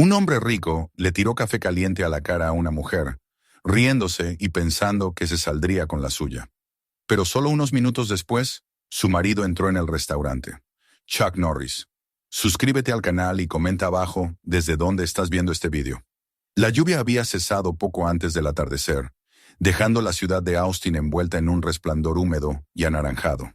Un hombre rico le tiró café caliente a la cara a una mujer, riéndose y pensando que se saldría con la suya. Pero solo unos minutos después, su marido entró en el restaurante. Chuck Norris. Suscríbete al canal y comenta abajo desde dónde estás viendo este vídeo. La lluvia había cesado poco antes del atardecer, dejando la ciudad de Austin envuelta en un resplandor húmedo y anaranjado.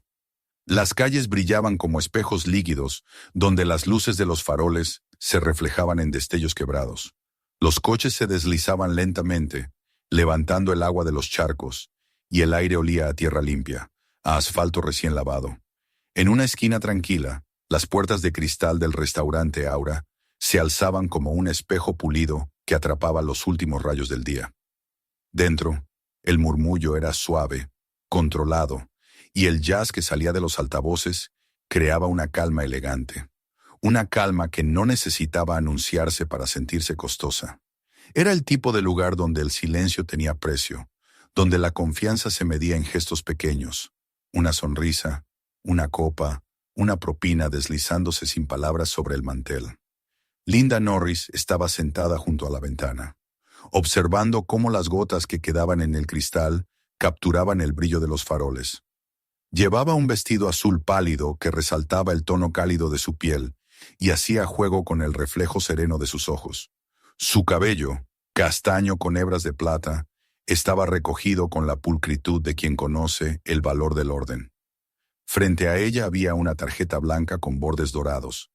Las calles brillaban como espejos líquidos, donde las luces de los faroles se reflejaban en destellos quebrados. Los coches se deslizaban lentamente, levantando el agua de los charcos, y el aire olía a tierra limpia, a asfalto recién lavado. En una esquina tranquila, las puertas de cristal del restaurante Aura se alzaban como un espejo pulido que atrapaba los últimos rayos del día. Dentro, el murmullo era suave, controlado, y el jazz que salía de los altavoces creaba una calma elegante. Una calma que no necesitaba anunciarse para sentirse costosa. Era el tipo de lugar donde el silencio tenía precio, donde la confianza se medía en gestos pequeños, una sonrisa, una copa, una propina deslizándose sin palabras sobre el mantel. Linda Norris estaba sentada junto a la ventana, observando cómo las gotas que quedaban en el cristal capturaban el brillo de los faroles. Llevaba un vestido azul pálido que resaltaba el tono cálido de su piel y hacía juego con el reflejo sereno de sus ojos. Su cabello, castaño con hebras de plata, estaba recogido con la pulcritud de quien conoce el valor del orden. Frente a ella había una tarjeta blanca con bordes dorados.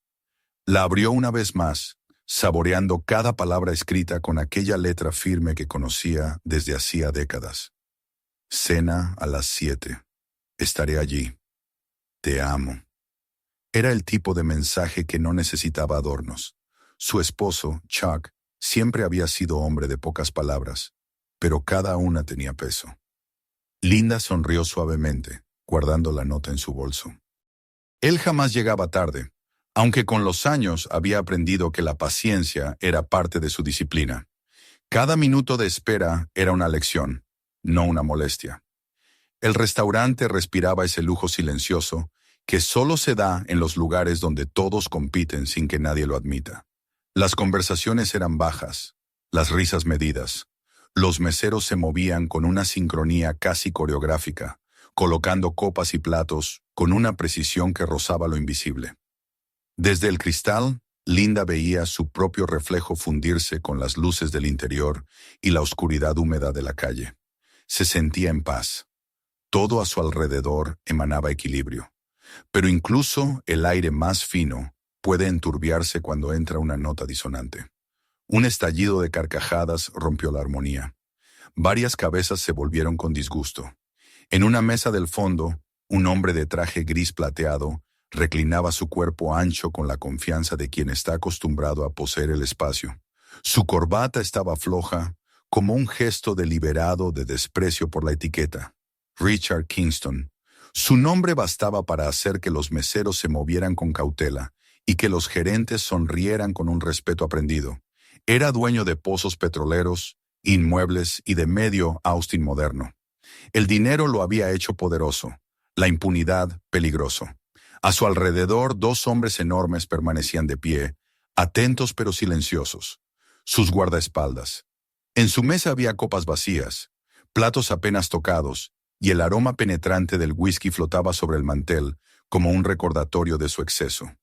La abrió una vez más, saboreando cada palabra escrita con aquella letra firme que conocía desde hacía décadas. Cena a las 7. Estaré allí. Te amo. Era el tipo de mensaje que no necesitaba adornos. Su esposo, Chuck, siempre había sido hombre de pocas palabras, pero cada una tenía peso. Linda sonrió suavemente, guardando la nota en su bolso. Él jamás llegaba tarde, aunque con los años había aprendido que la paciencia era parte de su disciplina. Cada minuto de espera era una lección, no una molestia. El restaurante respiraba ese lujo silencioso que solo se da en los lugares donde todos compiten sin que nadie lo admita. Las conversaciones eran bajas, las risas medidas. Los meseros se movían con una sincronía casi coreográfica, colocando copas y platos con una precisión que rozaba lo invisible. Desde el cristal, Linda veía su propio reflejo fundirse con las luces del interior y la oscuridad húmeda de la calle. Se sentía en paz. Todo a su alrededor emanaba equilibrio. Pero incluso el aire más fino puede enturbiarse cuando entra una nota disonante. Un estallido de carcajadas rompió la armonía. Varias cabezas se volvieron con disgusto. En una mesa del fondo, un hombre de traje gris plateado reclinaba su cuerpo ancho con la confianza de quien está acostumbrado a poseer el espacio. Su corbata estaba floja, como un gesto deliberado de desprecio por la etiqueta. Richard Kingston. Su nombre bastaba para hacer que los meseros se movieran con cautela y que los gerentes sonrieran con un respeto aprendido. Era dueño de pozos petroleros, inmuebles y de medio Austin moderno. El dinero lo había hecho poderoso, la impunidad peligroso. A su alrededor 2 hombres enormes permanecían de pie, atentos pero silenciosos, sus guardaespaldas. En su mesa había copas vacías, platos apenas tocados, y el aroma penetrante del whisky flotaba sobre el mantel como un recordatorio de su exceso.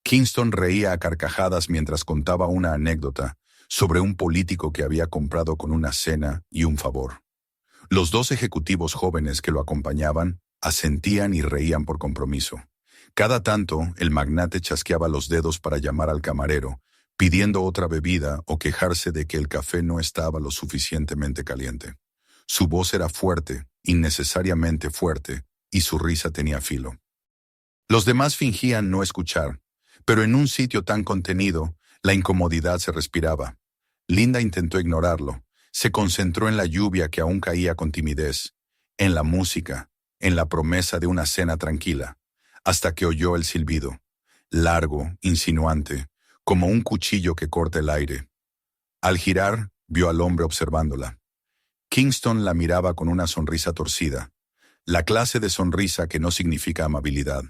Kingston reía a carcajadas mientras contaba una anécdota sobre un político que había comprado con una cena y un favor. Los 2 ejecutivos jóvenes que lo acompañaban asentían y reían por compromiso. Cada tanto, el magnate chasqueaba los dedos para llamar al camarero, pidiendo otra bebida o quejarse de que el café no estaba lo suficientemente caliente. Su voz era fuerte, innecesariamente fuerte, y su risa tenía filo. Los demás fingían no escuchar, pero en un sitio tan contenido, la incomodidad se respiraba. Linda intentó ignorarlo. Se concentró en la lluvia que aún caía con timidez, en la música, en la promesa de una cena tranquila, hasta que oyó el silbido, largo, insinuante, como un cuchillo que corta el aire. Al girar, vio al hombre observándola. Kingston la miraba con una sonrisa torcida, la clase de sonrisa que no significa amabilidad.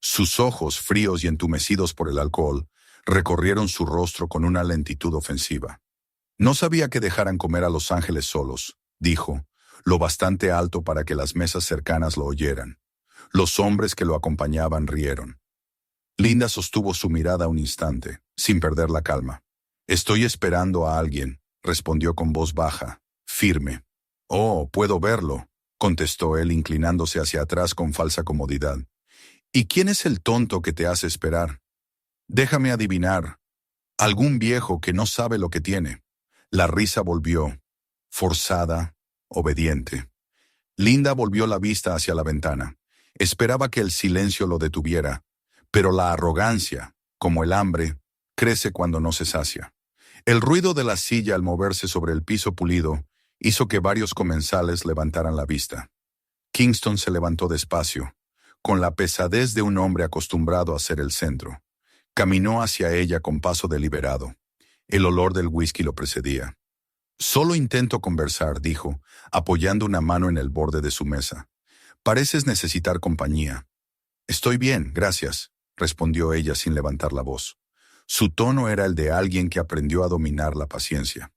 Sus ojos, fríos y entumecidos por el alcohol, recorrieron su rostro con una lentitud ofensiva. No sabía que dejaran comer a los ángeles solos, dijo, lo bastante alto para que las mesas cercanas lo oyeran. Los hombres que lo acompañaban rieron. Linda sostuvo su mirada un instante, sin perder la calma. Estoy esperando a alguien, respondió con voz baja, firme. Oh, puedo verlo, contestó él inclinándose hacia atrás con falsa comodidad. ¿Y quién es el tonto que te hace esperar? Déjame adivinar. Algún viejo que no sabe lo que tiene. La risa volvió, forzada, obediente. Linda volvió la vista hacia la ventana. Esperaba que el silencio lo detuviera, pero la arrogancia, como el hambre, crece cuando no se sacia. El ruido de la silla al moverse sobre el piso pulido hizo que varios comensales levantaran la vista. Kingston se levantó despacio, con la pesadez de un hombre acostumbrado a ser el centro. Caminó hacia ella con paso deliberado. El olor del whisky lo precedía. Solo intento conversar, dijo, apoyando una mano en el borde de su mesa. Pareces necesitar compañía. Estoy bien, gracias, respondió ella sin levantar la voz. Su tono era el de alguien que aprendió a dominar la paciencia.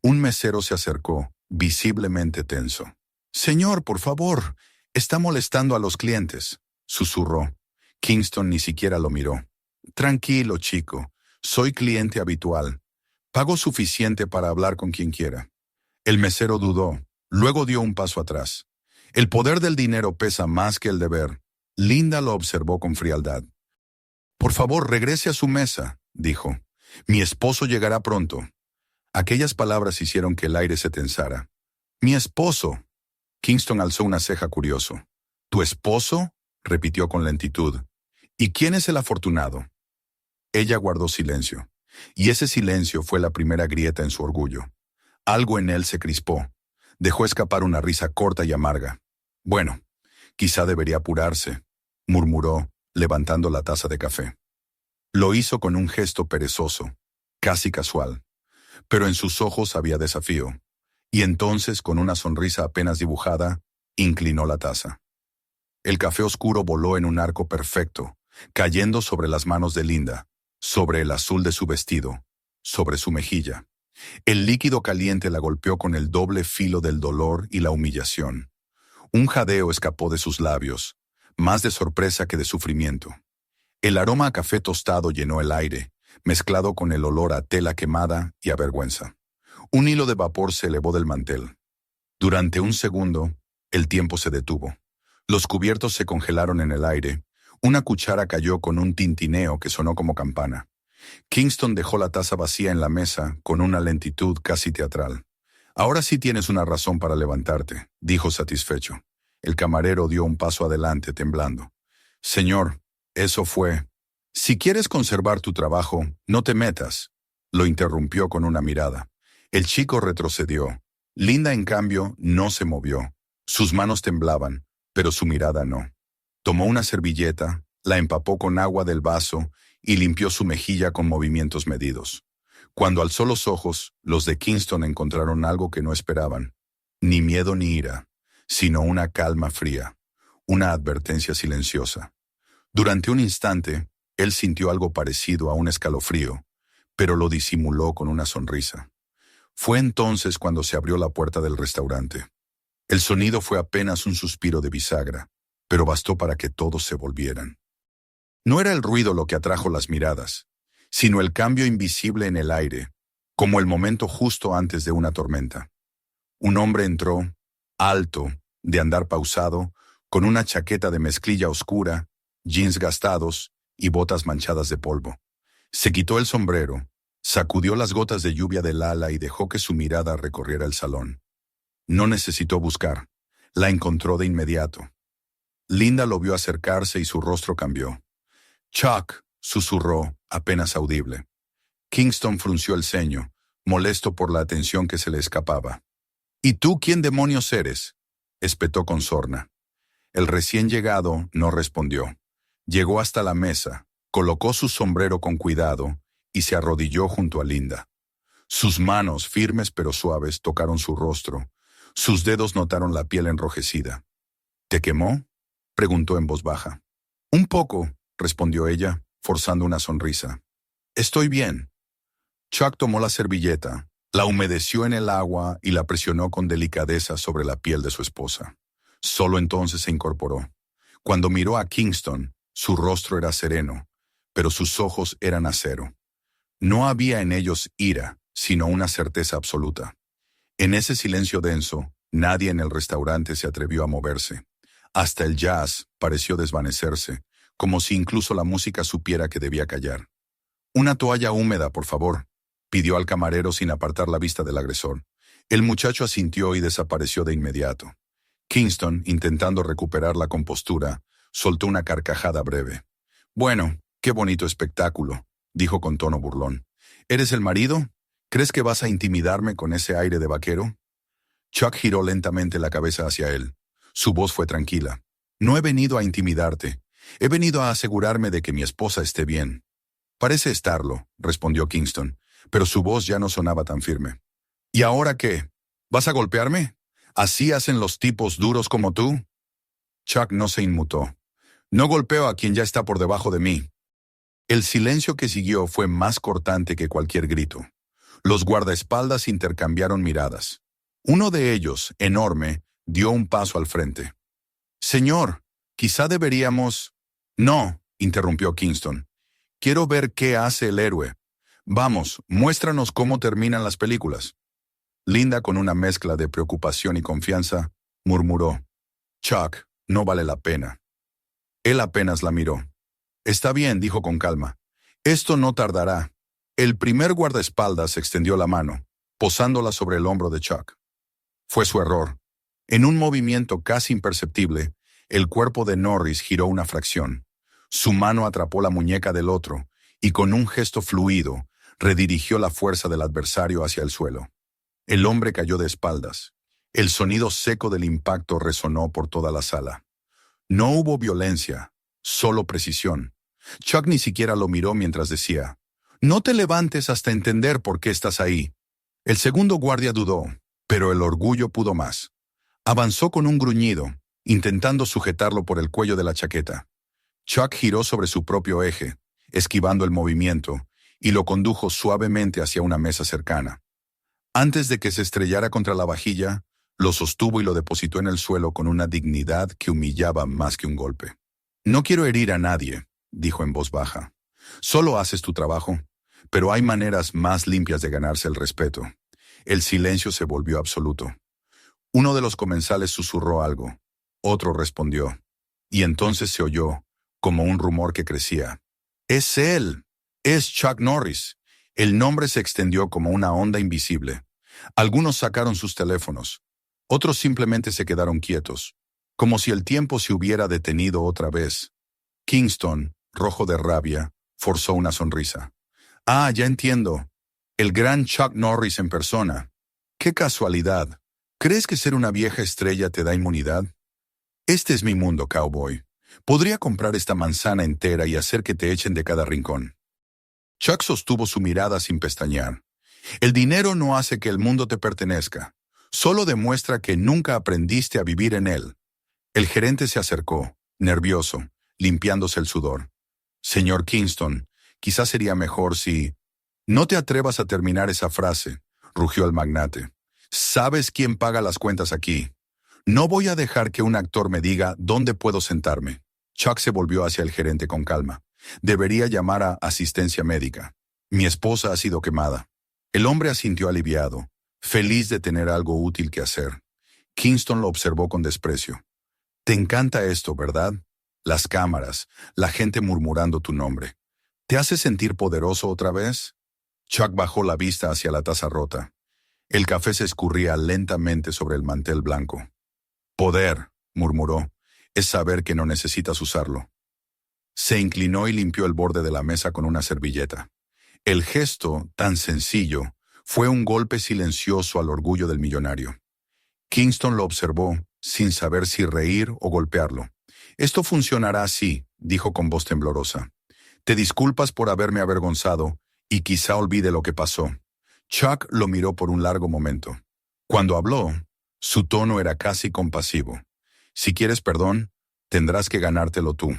Un mesero se acercó, visiblemente tenso. Señor, por favor, está molestando a los clientes, susurró. Kingston ni siquiera lo miró. Tranquilo, chico, soy cliente habitual. Pago suficiente para hablar con quien quiera. El mesero dudó, luego dio un paso atrás. El poder del dinero pesa más que el deber. Linda lo observó con frialdad. Por favor, regrese a su mesa, dijo. Mi esposo llegará pronto. Aquellas palabras hicieron que el aire se tensara. Mi esposo. Kingston alzó una ceja curioso. ¿Tu esposo? Repitió con lentitud. ¿Y quién es el afortunado? Ella guardó silencio, y ese silencio fue la primera grieta en su orgullo. Algo en él se crispó. Dejó escapar una risa corta y amarga. Bueno, quizá debería apurarse, murmuró, levantando la taza de café. Lo hizo con un gesto perezoso, casi casual, pero en sus ojos había desafío, y entonces, con una sonrisa apenas dibujada, inclinó la taza. El café oscuro voló en un arco perfecto, cayendo sobre las manos de Linda, sobre el azul de su vestido, sobre su mejilla. El líquido caliente la golpeó con el doble filo del dolor y la humillación. Un jadeo escapó de sus labios, más de sorpresa que de sufrimiento. El aroma a café tostado llenó el aire, mezclado con el olor a tela quemada y a vergüenza. Un hilo de vapor se elevó del mantel. Durante un segundo, el tiempo se detuvo. Los cubiertos se congelaron en el aire. Una cuchara cayó con un tintineo que sonó como campana. Kingston dejó la taza vacía en la mesa con una lentitud casi teatral. Ahora sí tienes una razón para levantarte, dijo satisfecho. El camarero dio un paso adelante, temblando. Señor, eso fue. Si quieres conservar tu trabajo, no te metas, lo interrumpió con una mirada. El chico retrocedió. Linda, en cambio, no se movió. Sus manos temblaban, pero su mirada no. Tomó una servilleta, la empapó con agua del vaso y limpió su mejilla con movimientos medidos. Cuando alzó los ojos, los de Kingston encontraron algo que no esperaban. Ni miedo ni ira, sino una calma fría, una advertencia silenciosa. Durante un instante, él sintió algo parecido a un escalofrío, pero lo disimuló con una sonrisa. Fue entonces cuando se abrió la puerta del restaurante. El sonido fue apenas un suspiro de bisagra, pero bastó para que todos se volvieran. No era el ruido lo que atrajo las miradas, sino el cambio invisible en el aire, como el momento justo antes de una tormenta. Un hombre entró, alto, de andar pausado, con una chaqueta de mezclilla oscura, jeans gastados y botas manchadas de polvo. Se quitó el sombrero, sacudió las gotas de lluvia del ala y dejó que su mirada recorriera el salón. No necesitó buscar, la encontró de inmediato. Linda lo vio acercarse y su rostro cambió. Chuck, susurró, apenas audible. Kingston frunció el ceño, molesto por la atención que se le escapaba. ¿Y tú quién demonios eres?, espetó con sorna. El recién llegado no respondió. Llegó hasta la mesa, colocó su sombrero con cuidado y se arrodilló junto a Linda. Sus manos, firmes pero suaves, tocaron su rostro. Sus dedos notaron la piel enrojecida. ¿Te quemó?, preguntó en voz baja. Un poco, respondió ella, forzando una sonrisa. Estoy bien. Chuck tomó la servilleta, la humedeció en el agua y la presionó con delicadeza sobre la piel de su esposa. Solo entonces se incorporó. Cuando miró a Kingston, su rostro era sereno, pero sus ojos eran acero. No había en ellos ira, sino una certeza absoluta. En ese silencio denso, nadie en el restaurante se atrevió a moverse. Hasta el jazz pareció desvanecerse, como si incluso la música supiera que debía callar. «Una toalla húmeda, por favor», pidió al camarero sin apartar la vista del agresor. El muchacho asintió y desapareció de inmediato. Kingston, intentando recuperar la compostura, soltó una carcajada breve. «Bueno, qué bonito espectáculo», dijo con tono burlón. «¿Eres el marido? ¿Crees que vas a intimidarme con ese aire de vaquero?» Chuck giró lentamente la cabeza hacia él. Su voz fue tranquila. «No he venido a intimidarte. He venido a asegurarme de que mi esposa esté bien». «Parece estarlo», respondió Kingston, pero su voz ya no sonaba tan firme. «¿Y ahora qué? ¿Vas a golpearme? ¿Así hacen los tipos duros como tú?» Chuck no se inmutó. «No golpeo a quien ya está por debajo de mí». El silencio que siguió fue más cortante que cualquier grito. Los guardaespaldas intercambiaron miradas. Uno de ellos, enorme, dio un paso al frente. «Señor, quizá deberíamos...» «No», interrumpió Kingston. «Quiero ver qué hace el héroe. Vamos, muéstranos cómo terminan las películas». Linda, con una mezcla de preocupación y confianza, murmuró: «Chuck, no vale la pena». Él apenas la miró. «Está bien», dijo con calma. «Esto no tardará». El primer guardaespaldas extendió la mano, posándola sobre el hombro de Chuck. Fue su error. En un movimiento casi imperceptible, el cuerpo de Norris giró una fracción. Su mano atrapó la muñeca del otro y con un gesto fluido redirigió la fuerza del adversario hacia el suelo. El hombre cayó de espaldas. El sonido seco del impacto resonó por toda la sala. No hubo violencia, solo precisión. Chuck ni siquiera lo miró mientras decía: «No te levantes hasta entender por qué estás ahí». El segundo guardia dudó, pero el orgullo pudo más. Avanzó con un gruñido, intentando sujetarlo por el cuello de la chaqueta. Chuck giró sobre su propio eje, esquivando el movimiento, y lo condujo suavemente hacia una mesa cercana. Antes de que se estrellara contra la vajilla, lo sostuvo y lo depositó en el suelo con una dignidad que humillaba más que un golpe. «No quiero herir a nadie», dijo en voz baja. «Solo haces tu trabajo, pero hay maneras más limpias de ganarse el respeto». El silencio se volvió absoluto. Uno de los comensales susurró algo. Otro respondió. Y entonces se oyó, como un rumor que crecía: «Es él. Es Chuck Norris». El nombre se extendió como una onda invisible. Algunos sacaron sus teléfonos. Otros simplemente se quedaron quietos, como si el tiempo se hubiera detenido otra vez. Kingston, rojo de rabia, forzó una sonrisa. «Ah, ya entiendo. El gran Chuck Norris en persona. ¡Qué casualidad! ¿Crees que ser una vieja estrella te da inmunidad? Este es mi mundo, cowboy. Podría comprar esta manzana entera y hacer que te echen de cada rincón». Chuck sostuvo su mirada sin pestañear. «El dinero no hace que el mundo te pertenezca. Solo demuestra que nunca aprendiste a vivir en él». El gerente se acercó, nervioso, limpiándose el sudor. «Señor Kingston, quizás sería mejor si...» «No te atrevas a terminar esa frase», rugió el magnate. «¿Sabes quién paga las cuentas aquí? No voy a dejar que un actor me diga dónde puedo sentarme». Chuck se volvió hacia el gerente con calma. «Debería llamar a asistencia médica. Mi esposa ha sido quemada». El hombre asintió aliviado, feliz de tener algo útil que hacer. Kingston lo observó con desprecio. «Te encanta esto, ¿verdad? Las cámaras, la gente murmurando tu nombre. ¿Te hace sentir poderoso otra vez?» Chuck bajó la vista hacia la taza rota. El café se escurría lentamente sobre el mantel blanco. «Poder», murmuró, «es saber que no necesitas usarlo». Se inclinó y limpió el borde de la mesa con una servilleta. El gesto, tan sencillo, fue un golpe silencioso al orgullo del millonario. Kingston lo observó, sin saber si reír o golpearlo. «Esto funcionará así», dijo con voz temblorosa. «Te disculpas por haberme avergonzado y quizá olvide lo que pasó». Chuck lo miró por un largo momento. Cuando habló, su tono era casi compasivo. «Si quieres perdón, tendrás que ganártelo tú».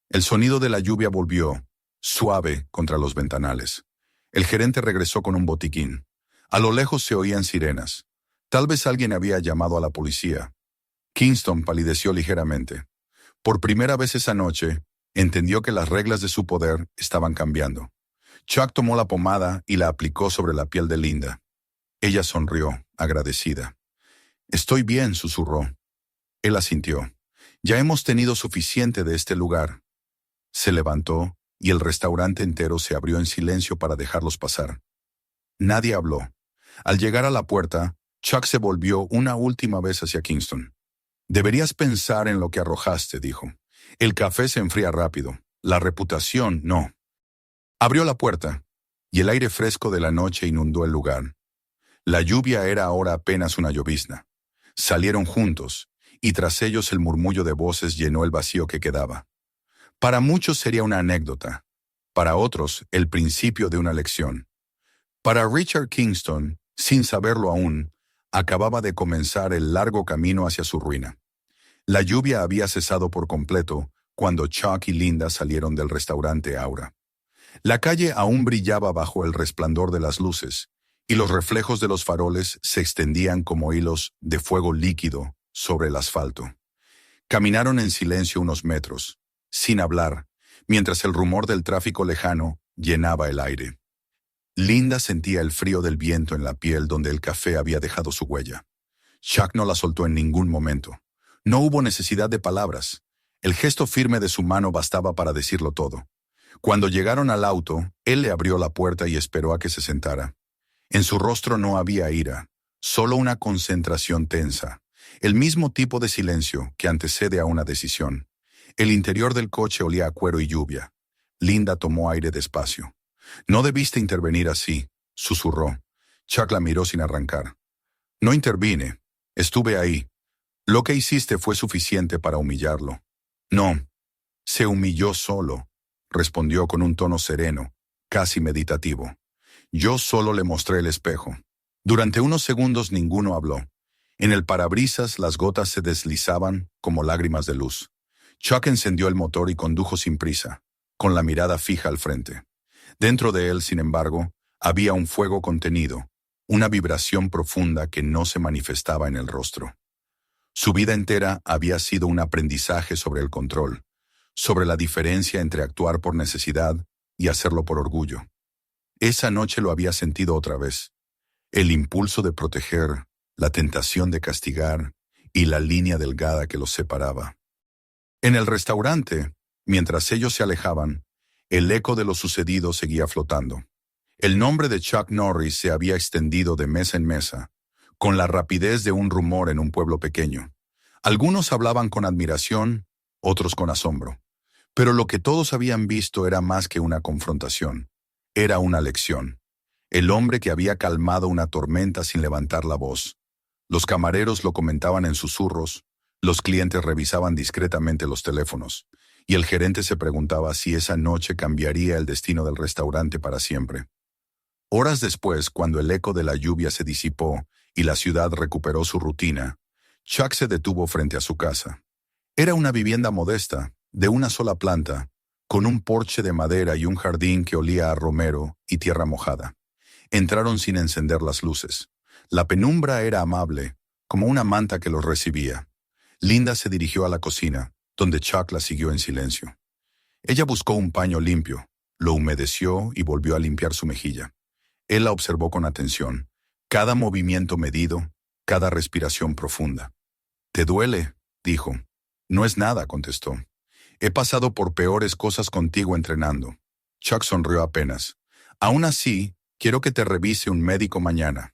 El sonido de la lluvia volvió, suave contra los ventanales. El gerente regresó con un botiquín. A lo lejos se oían sirenas. Tal vez alguien había llamado a la policía. Kingston palideció ligeramente. Por primera vez esa noche, entendió que las reglas de su poder estaban cambiando. Chuck tomó la pomada y la aplicó sobre la piel de Linda. Ella sonrió, agradecida. «Estoy bien», susurró. Él asintió. «Ya hemos tenido suficiente de este lugar». Se levantó y el restaurante entero se abrió en silencio para dejarlos pasar. Nadie habló. Al llegar a la puerta, Chuck se volvió una última vez hacia Kingston. «Deberías pensar en lo que arrojaste», dijo. «El café se enfría rápido. La reputación, no». Abrió la puerta, y el aire fresco de la noche inundó el lugar. La lluvia era ahora apenas una llovizna. Salieron juntos, y tras ellos el murmullo de voces llenó el vacío que quedaba. Para muchos sería una anécdota, para otros el principio de una lección. Para Richard Kingston, sin saberlo aún, acababa de comenzar el largo camino hacia su ruina. La lluvia había cesado por completo cuando Chuck y Linda salieron del restaurante Aura. La calle aún brillaba bajo el resplandor de las luces, y los reflejos de los faroles se extendían como hilos de fuego líquido sobre el asfalto. Caminaron en silencio unos metros, sin hablar, mientras el rumor del tráfico lejano llenaba el aire. Linda sentía el frío del viento en la piel donde el café había dejado su huella. Chuck no la soltó en ningún momento. No hubo necesidad de palabras. El gesto firme de su mano bastaba para decirlo todo. Cuando llegaron al auto, él le abrió la puerta y esperó a que se sentara. En su rostro no había ira, solo una concentración tensa, el mismo tipo de silencio que antecede a una decisión. El interior del coche olía a cuero y lluvia. Linda tomó aire despacio. «No debiste intervenir así», susurró. Chuck la miró sin arrancar. «No intervine. Estuve ahí. Lo que hiciste fue suficiente para humillarlo». «No, se humilló solo», respondió con un tono sereno, casi meditativo. «Yo solo le mostré el espejo». Durante unos segundos ninguno habló. En el parabrisas las gotas se deslizaban como lágrimas de luz. Chuck encendió el motor y condujo sin prisa, con la mirada fija al frente. Dentro de él, sin embargo, había un fuego contenido, una vibración profunda que no se manifestaba en el rostro. Su vida entera había sido un aprendizaje sobre el control, sobre la diferencia entre actuar por necesidad y hacerlo por orgullo. Esa noche lo había sentido otra vez. El impulso de proteger, la tentación de castigar y la línea delgada que los separaba. En el restaurante, mientras ellos se alejaban, el eco de lo sucedido seguía flotando. El nombre de Chuck Norris se había extendido de mesa en mesa, con la rapidez de un rumor en un pueblo pequeño. Algunos hablaban con admiración, otros con asombro. Pero lo que todos habían visto era más que una confrontación. Era una lección. El hombre que había calmado una tormenta sin levantar la voz. Los camareros lo comentaban en susurros, los clientes revisaban discretamente los teléfonos, y el gerente se preguntaba si esa noche cambiaría el destino del restaurante para siempre. Horas después, cuando el eco de la lluvia se disipó y la ciudad recuperó su rutina, Chuck se detuvo frente a su casa. Era una vivienda modesta, de una sola planta, con un porche de madera y un jardín que olía a romero y tierra mojada. Entraron sin encender las luces. La penumbra era amable, como una manta que los recibía. Linda se dirigió a la cocina, donde Chuck la siguió en silencio. Ella buscó un paño limpio, lo humedeció y volvió a limpiar su mejilla. Él la observó con atención, cada movimiento medido, cada respiración profunda. «¿Te duele?», dijo. «No es nada», contestó. «He pasado por peores cosas contigo entrenando». Chuck sonrió apenas. «Aún así, quiero que te revise un médico mañana».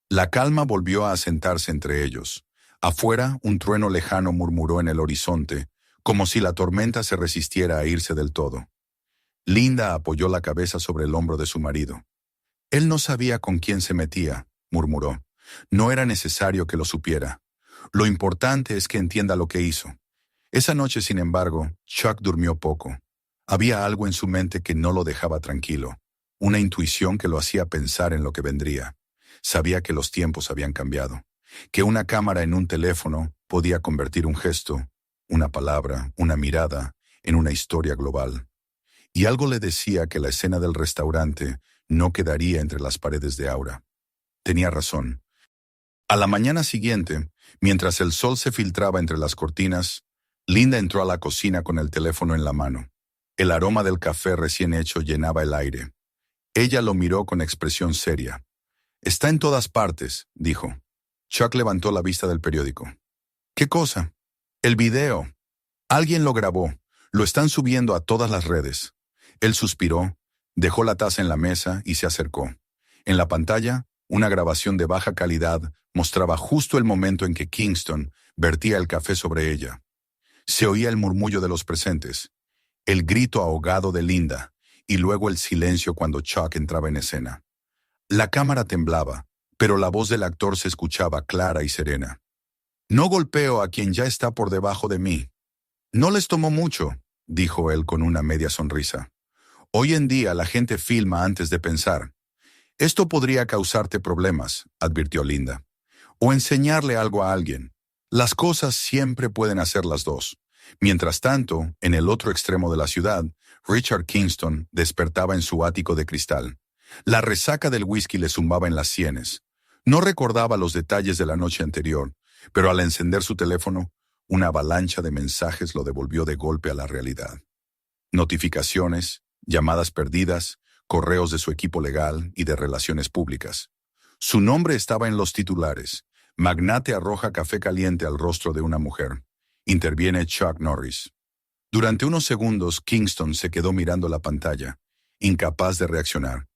La calma volvió a asentarse entre ellos. Afuera, un trueno lejano murmuró en el horizonte, como si la tormenta se resistiera a irse del todo. Linda apoyó la cabeza sobre el hombro de su marido. «Él no sabía con quién se metía», murmuró. «No era necesario que lo supiera. Lo importante es que entienda lo que hizo». Esa noche, sin embargo, Chuck durmió poco. Había algo en su mente que no lo dejaba tranquilo, una intuición que lo hacía pensar en lo que vendría. Sabía que los tiempos habían cambiado, que una cámara en un teléfono podía convertir un gesto, una palabra, una mirada, en una historia global. y algo le decía que la escena del restaurante no quedaría entre las paredes de Aura. Tenía razón. A la mañana siguiente, mientras el sol se filtraba entre las cortinas, Linda entró a la cocina con el teléfono en la mano. El aroma del café recién hecho llenaba el aire. Ella lo miró con expresión seria. «Está en todas partes», dijo. Chuck levantó la vista del periódico. «¿Qué cosa?» «El video. Alguien lo grabó. Lo están subiendo a todas las redes». Él suspiró, dejó la taza en la mesa y se acercó. En la pantalla, una grabación de baja calidad mostraba justo el momento en que Kingston vertía el café sobre ella. Se oía el murmullo de los presentes, el grito ahogado de Linda y luego el silencio cuando Chuck entraba en escena. La cámara temblaba, pero la voz del actor se escuchaba clara y serena. «No golpeo a quien ya está por debajo de mí». «No les tomó mucho», dijo él con una media sonrisa. «Hoy en día la gente filma antes de pensar». «Esto podría causarte problemas», advirtió Linda. «O enseñarle algo a alguien. Las cosas siempre pueden hacer las dos». Mientras tanto, en el otro extremo de la ciudad, Richard Kingston despertaba en su ático de cristal. La resaca del whisky le zumbaba en las sienes. No recordaba los detalles de la noche anterior, pero al encender su teléfono, una avalancha de mensajes lo devolvió de golpe a la realidad. Notificaciones, llamadas perdidas, correos de su equipo legal y de relaciones públicas. Su nombre estaba en los titulares. Magnate arroja café caliente al rostro de una mujer. Interviene Chuck Norris. Durante unos segundos, Kingston se quedó mirando la pantalla, incapaz de reaccionar.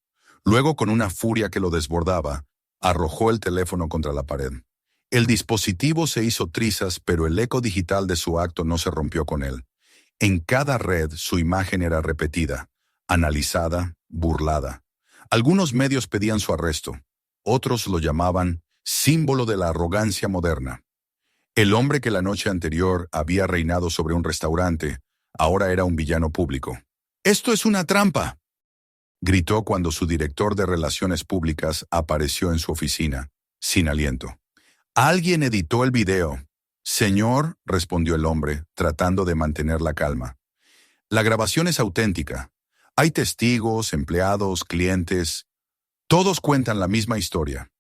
Luego, con una furia que lo desbordaba, arrojó el teléfono contra la pared. El dispositivo se hizo trizas, pero el eco digital de su acto no se rompió con él. En cada red su imagen era repetida, analizada, burlada. Algunos medios pedían su arresto, otros lo llamaban símbolo de la arrogancia moderna. El hombre que la noche anterior había reinado sobre un restaurante, ahora era un villano público. «¡Esto es una trampa!», gritó cuando su director de Relaciones Públicas apareció en su oficina, sin aliento. «Alguien editó el video». «Señor», respondió el hombre, tratando de mantener la calma. «La grabación es auténtica. Hay testigos, empleados, clientes. Todos cuentan la misma historia.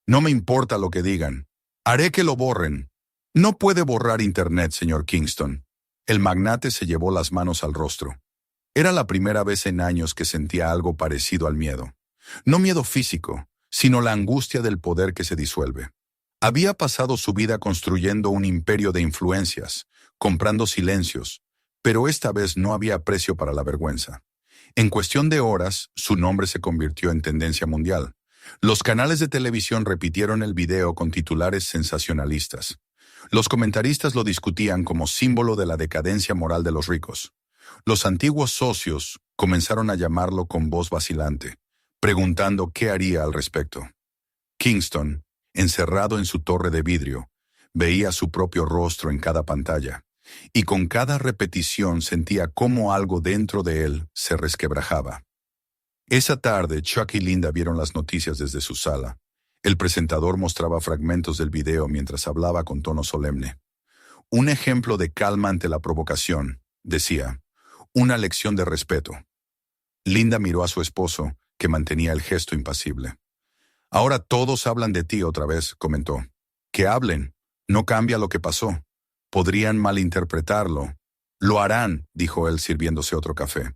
No me importa lo que digan. Haré que lo borren». «No puede borrar Internet, señor Kingston». El magnate se llevó las manos al rostro. Era la primera vez en años que sentía algo parecido al miedo. No miedo físico, sino la angustia del poder que se disuelve. Había pasado su vida construyendo un imperio de influencias, comprando silencios, pero esta vez no había precio para la vergüenza. En cuestión de horas, su nombre se convirtió en tendencia mundial. Los canales de televisión repitieron el video con titulares sensacionalistas. Los comentaristas lo discutían como símbolo de la decadencia moral de los ricos. Los antiguos socios comenzaron a llamarlo con voz vacilante, preguntando qué haría al respecto. Kingston, encerrado en su torre de vidrio, veía su propio rostro en cada pantalla, y con cada repetición sentía cómo algo dentro de él se resquebrajaba. Esa tarde, Chuck y Linda vieron las noticias desde su sala. El presentador mostraba fragmentos del video mientras hablaba con tono solemne. «Un ejemplo de calma ante la provocación», decía. «Una lección de respeto». Linda miró a su esposo, que mantenía el gesto impasible. «Ahora todos hablan de ti otra vez», comentó. «Que hablen. No cambia lo que pasó. Podrían malinterpretarlo». «Lo harán», dijo él sirviéndose otro café.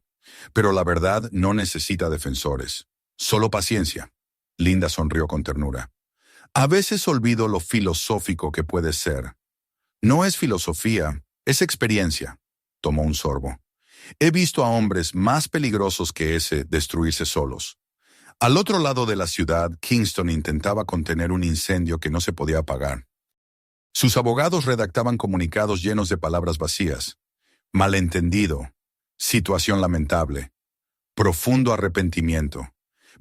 «Pero la verdad no necesita defensores. Solo paciencia». Linda sonrió con ternura. «A veces olvido lo filosófico que puede ser». «No es filosofía, es experiencia». Tomó un sorbo. «He visto a hombres más peligrosos que ese destruirse solos». Al otro lado de la ciudad, Kingston intentaba contener un incendio que no se podía apagar. Sus abogados redactaban comunicados llenos de palabras vacías. Malentendido, situación lamentable, profundo arrepentimiento.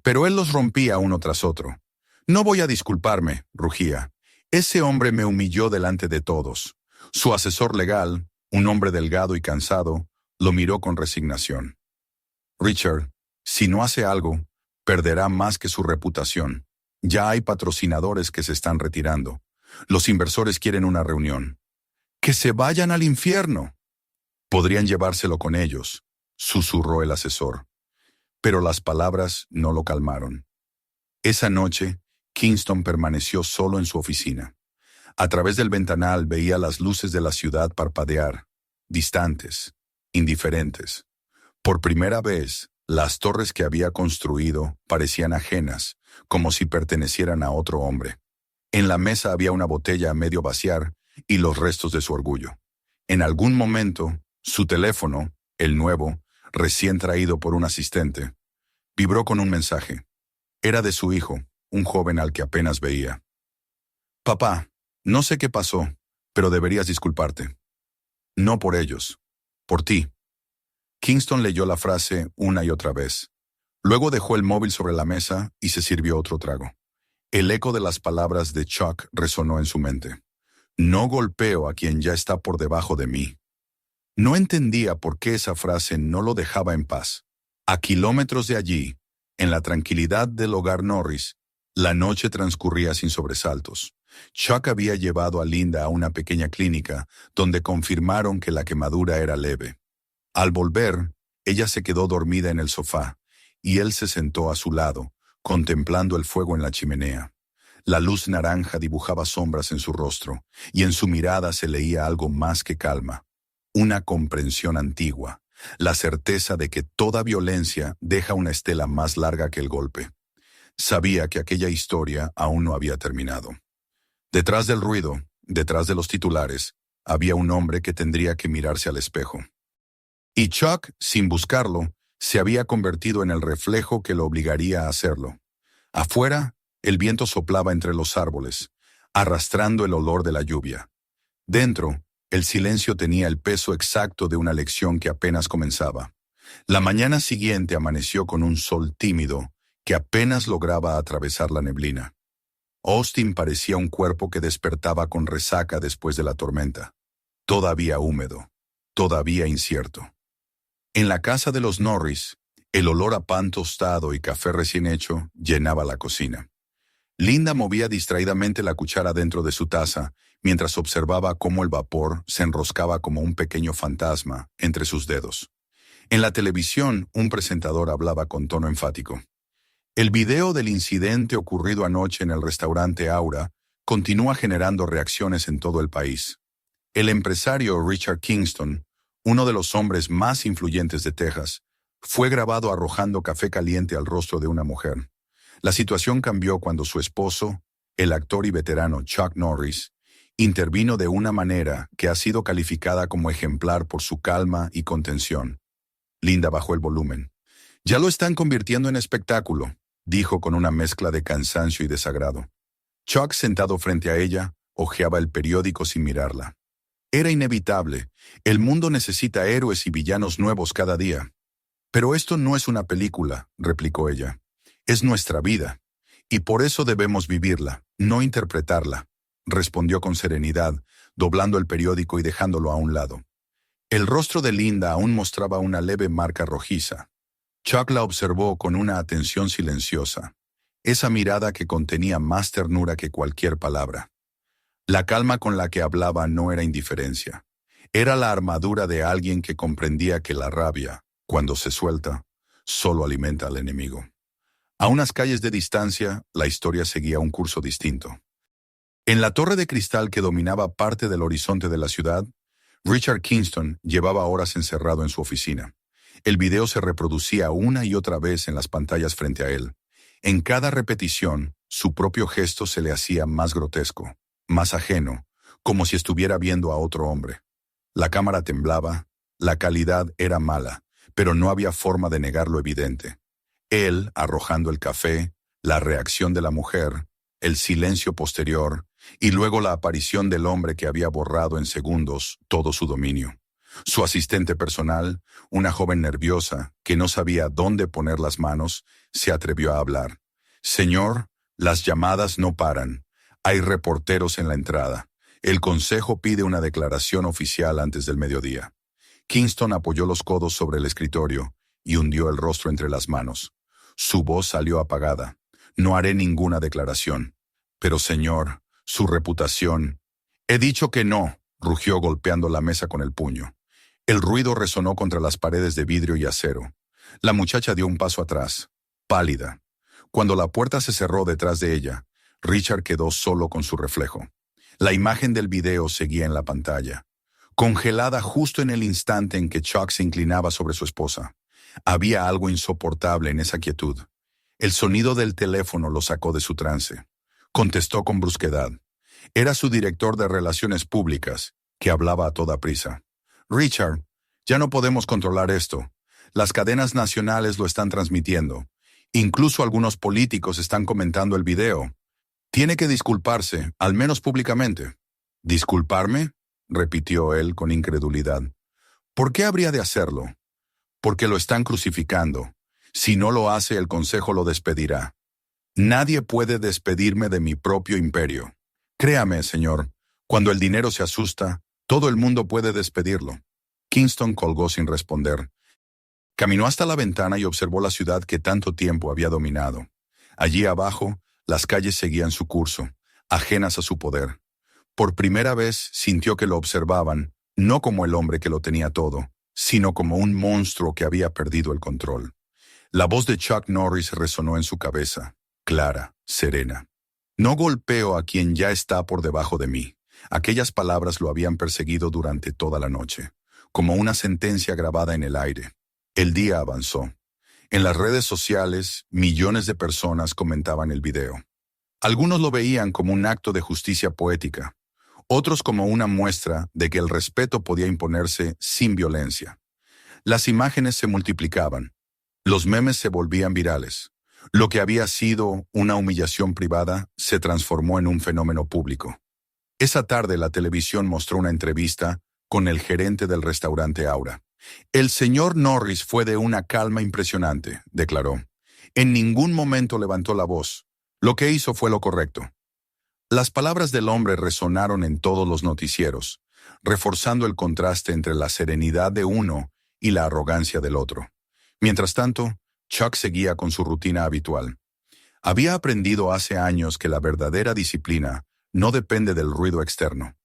Pero él los rompía uno tras otro. «No voy a disculparme», rugía. «Ese hombre me humilló delante de todos». Su asesor legal, un hombre delgado y cansado, lo miró con resignación. «Richard, si no hace algo, perderá más que su reputación. Ya hay patrocinadores que se están retirando. Los inversores quieren una reunión». «¡Que se vayan al infierno!». «Podrían llevárselo con ellos. susurró el asesor. Pero las palabras no lo calmaron. Esa noche, Kingston permaneció solo en su oficina. A través del ventanal veía las luces de la ciudad parpadear, distantes, indiferentes. Por primera vez, las torres que había construido parecían ajenas, como si pertenecieran a otro hombre. En la mesa había una botella a medio vaciar y los restos de su orgullo. En algún momento, su teléfono, el nuevo, recién traído por un asistente, vibró con un mensaje. Era de su hijo, un joven al que apenas veía. «Papá, no sé qué pasó, pero deberías disculparte. No por ellos, por ti». Kingston leyó la frase una y otra vez. Luego dejó el móvil sobre la mesa y se sirvió otro trago. El eco de las palabras de Chuck resonó en su mente. No golpeo a quien ya está por debajo de mí. No entendía por qué esa frase no lo dejaba en paz. A kilómetros de allí, en la tranquilidad del hogar Norris, la noche transcurría sin sobresaltos. Chuck había llevado a Linda a una pequeña clínica donde confirmaron que la quemadura era leve. Al volver, ella se quedó dormida en el sofá y él se sentó a su lado, contemplando el fuego en la chimenea. La luz naranja dibujaba sombras en su rostro y en su mirada se leía algo más que calma. Una comprensión antigua, la certeza de que toda violencia deja una estela más larga que el golpe. Sabía que aquella historia aún no había terminado. Detrás del ruido, detrás de los titulares, había un hombre que tendría que mirarse al espejo. Y Chuck, sin buscarlo, se había convertido en el reflejo que lo obligaría a hacerlo. Afuera, el viento soplaba entre los árboles, arrastrando el olor de la lluvia. Dentro, el silencio tenía el peso exacto de una lección que apenas comenzaba. La mañana siguiente amaneció con un sol tímido que apenas lograba atravesar la neblina. Austin parecía un cuerpo que despertaba con resaca después de la tormenta. Todavía húmedo, todavía incierto. En la casa de los Norris, el olor a pan tostado y café recién hecho llenaba la cocina. Linda movía distraídamente la cuchara dentro de su taza, mientras observaba cómo el vapor se enroscaba como un pequeño fantasma entre sus dedos. En la televisión, un presentador hablaba con tono enfático. El video del incidente ocurrido anoche en el restaurante Aura continúa generando reacciones en todo el país. El empresario Richard Kingston, uno de los hombres más influyentes de Texas, fue grabado arrojando café caliente al rostro de una mujer. La situación cambió cuando su esposo, el actor y veterano Chuck Norris, intervino de una manera que ha sido calificada como ejemplar por su calma y contención. Linda bajó el volumen. «Ya lo están convirtiendo en espectáculo», dijo con una mezcla de cansancio y desagrado. Chuck, sentado frente a ella, hojeaba el periódico sin mirarla. Era inevitable. El mundo necesita héroes y villanos nuevos cada día. «Pero esto no es una película», replicó ella. «Es nuestra vida. Y por eso debemos vivirla, no interpretarla», respondió con serenidad, doblando el periódico y dejándolo a un lado. El rostro de Linda aún mostraba una leve marca rojiza. Chuck la observó con una atención silenciosa, esa mirada que contenía más ternura que cualquier palabra. La calma con la que hablaba no era indiferencia. Era la armadura de alguien que comprendía que la rabia, cuando se suelta, solo alimenta al enemigo. A unas calles de distancia, la historia seguía un curso distinto. En la torre de cristal que dominaba parte del horizonte de la ciudad, Richard Kingston llevaba horas encerrado en su oficina. El video se reproducía una y otra vez en las pantallas frente a él. En cada repetición, su propio gesto se le hacía más grotesco, más ajeno, como si estuviera viendo a otro hombre. La cámara temblaba, la calidad era mala, pero no había forma de negar lo evidente. Él arrojando el café, la reacción de la mujer, el silencio posterior, y luego la aparición del hombre que había borrado en segundos todo su dominio. Su asistente personal, una joven nerviosa que no sabía dónde poner las manos, se atrevió a hablar. «Señor, las llamadas no paran. Hay reporteros en la entrada. El consejo pide una declaración oficial antes del mediodía». Kingston apoyó los codos sobre el escritorio y hundió el rostro entre las manos. Su voz salió apagada. «No haré ninguna declaración. Pero, señor, su reputación». «He dicho que no», rugió golpeando la mesa con el puño. El ruido resonó contra las paredes de vidrio y acero. La muchacha dio un paso atrás, pálida. Cuando la puerta se cerró detrás de ella, Richard quedó solo con su reflejo. La imagen del video seguía en la pantalla, congelada justo en el instante en que Chuck se inclinaba sobre su esposa. Había algo insoportable en esa quietud. El sonido del teléfono lo sacó de su trance. Contestó con brusquedad. Era su director de relaciones públicas, que hablaba a toda prisa. Richard, ya no podemos controlar esto. Las cadenas nacionales lo están transmitiendo. Incluso algunos políticos están comentando el video. Tiene que disculparse, al menos públicamente. ¿Disculparme?, repitió él con incredulidad. ¿Por qué habría de hacerlo? Porque lo están crucificando. Si no lo hace, el consejo lo despedirá. Nadie puede despedirme de mi propio imperio. Créame, señor, cuando el dinero se asusta, todo el mundo puede despedirlo. Kingston colgó sin responder. Caminó hasta la ventana y observó la ciudad que tanto tiempo había dominado. Allí abajo, las calles seguían su curso, ajenas a su poder. Por primera vez sintió que lo observaban, no como el hombre que lo tenía todo, sino como un monstruo que había perdido el control. La voz de Chuck Norris resonó en su cabeza, clara, serena. No golpeo a quien ya está por debajo de mí. Aquellas palabras lo habían perseguido durante toda la noche, como una sentencia grabada en el aire. El día avanzó. En las redes sociales, millones de personas comentaban el video. Algunos lo veían como un acto de justicia poética, otros como una muestra de que el respeto podía imponerse sin violencia. Las imágenes se multiplicaban. Los memes se volvían virales. Lo que había sido una humillación privada se transformó en un fenómeno público. Esa tarde la televisión mostró una entrevista con el gerente del restaurante Aura. El señor Norris fue de una calma impresionante, declaró. En ningún momento levantó la voz. Lo que hizo fue lo correcto. Las palabras del hombre resonaron en todos los noticieros, reforzando el contraste entre la serenidad de uno y la arrogancia del otro. Mientras tanto, Chuck seguía con su rutina habitual. Había aprendido hace años que la verdadera disciplina no depende del ruido externo.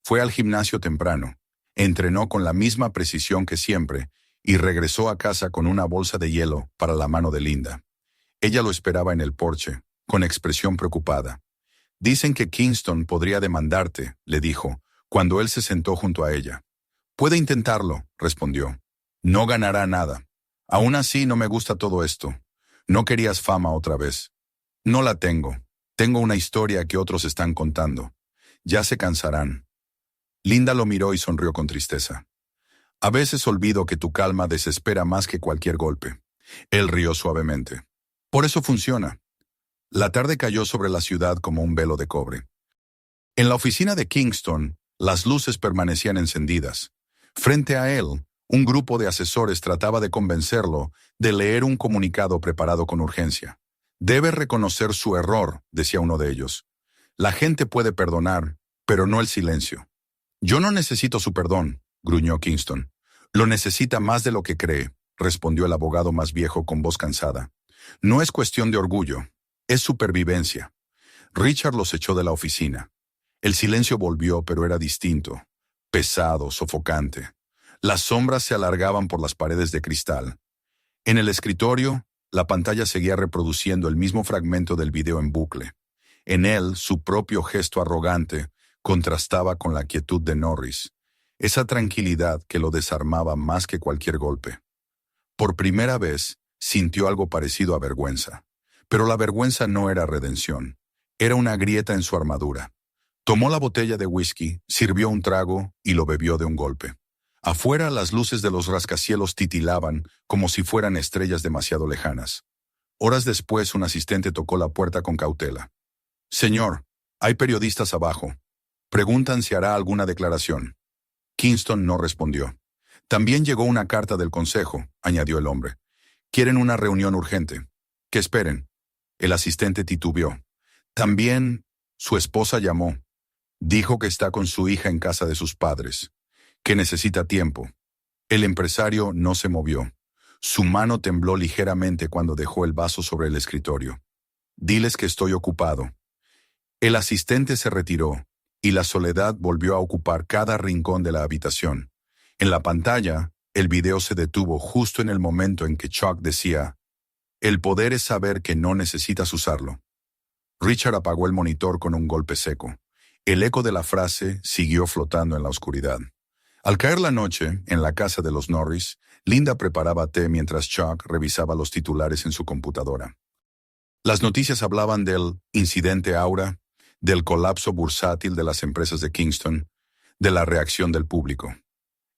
Fue al gimnasio temprano, entrenó con la misma precisión que siempre y regresó a casa con una bolsa de hielo para la mano de Linda. Ella lo esperaba en el porche, con expresión preocupada. Dicen que Kingston podría demandarte, le dijo, cuando él se sentó junto a ella. Puede intentarlo, respondió. No ganará nada. Aún así no me gusta todo esto. No querías fama otra vez. No la tengo. Tengo una historia que otros están contando. Ya se cansarán. Linda lo miró y sonrió con tristeza. A veces olvido que tu calma desespera más que cualquier golpe. Él rió suavemente. Por eso funciona. La tarde cayó sobre la ciudad como un velo de cobre. En la oficina de Kingston, las luces permanecían encendidas. Frente a él, un grupo de asesores trataba de convencerlo de leer un comunicado preparado con urgencia. Debe reconocer su error, decía uno de ellos. La gente puede perdonar, pero no el silencio. Yo no necesito su perdón, gruñó Kingston. Lo necesita más de lo que cree, respondió el abogado más viejo con voz cansada. No es cuestión de orgullo, es supervivencia. Richard los echó de la oficina. El silencio volvió, pero era distinto, pesado, sofocante. Las sombras se alargaban por las paredes de cristal. En el escritorio, la pantalla seguía reproduciendo el mismo fragmento del video en bucle. En él, su propio gesto arrogante contrastaba con la quietud de Norris, esa tranquilidad que lo desarmaba más que cualquier golpe. Por primera vez, sintió algo parecido a vergüenza. Pero la vergüenza no era redención, era una grieta en su armadura. Tomó la botella de whisky, sirvió un trago y lo bebió de un golpe. Afuera las luces de los rascacielos titilaban como si fueran estrellas demasiado lejanas. Horas después un asistente tocó la puerta con cautela. Señor, hay periodistas abajo. Preguntan si hará alguna declaración. Kingston no respondió. También llegó una carta del consejo, añadió el hombre. Quieren una reunión urgente. Que esperen. El asistente titubeó. También su esposa llamó. Dijo que está con su hija en casa de sus padres, que necesita tiempo. El empresario no se movió. Su mano tembló ligeramente cuando dejó el vaso sobre el escritorio. Diles que estoy ocupado. El asistente se retiró, y la soledad volvió a ocupar cada rincón de la habitación. En la pantalla, el video se detuvo justo en el momento en que Chuck decía, «El poder es saber que no necesitas usarlo». Richard apagó el monitor con un golpe seco. El eco de la frase siguió flotando en la oscuridad. Al caer la noche, en la casa de los Norris, Linda preparaba té mientras Chuck revisaba los titulares en su computadora. Las noticias hablaban del incidente Aura, del colapso bursátil de las empresas de Kingston, de la reacción del público.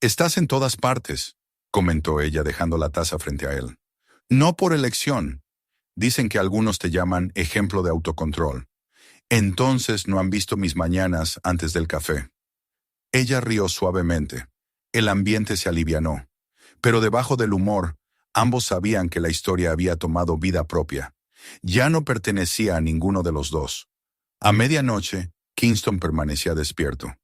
«Estás en todas partes», comentó ella dejando la taza frente a él. «No por elección. Dicen que algunos te llaman ejemplo de autocontrol. Entonces no han visto mis mañanas antes del café». Ella rió suavemente. El ambiente se alivianó. Pero debajo del humor, ambos sabían que la historia había tomado vida propia. Ya no pertenecía a ninguno de los dos. A medianoche, Kingston permanecía despierto.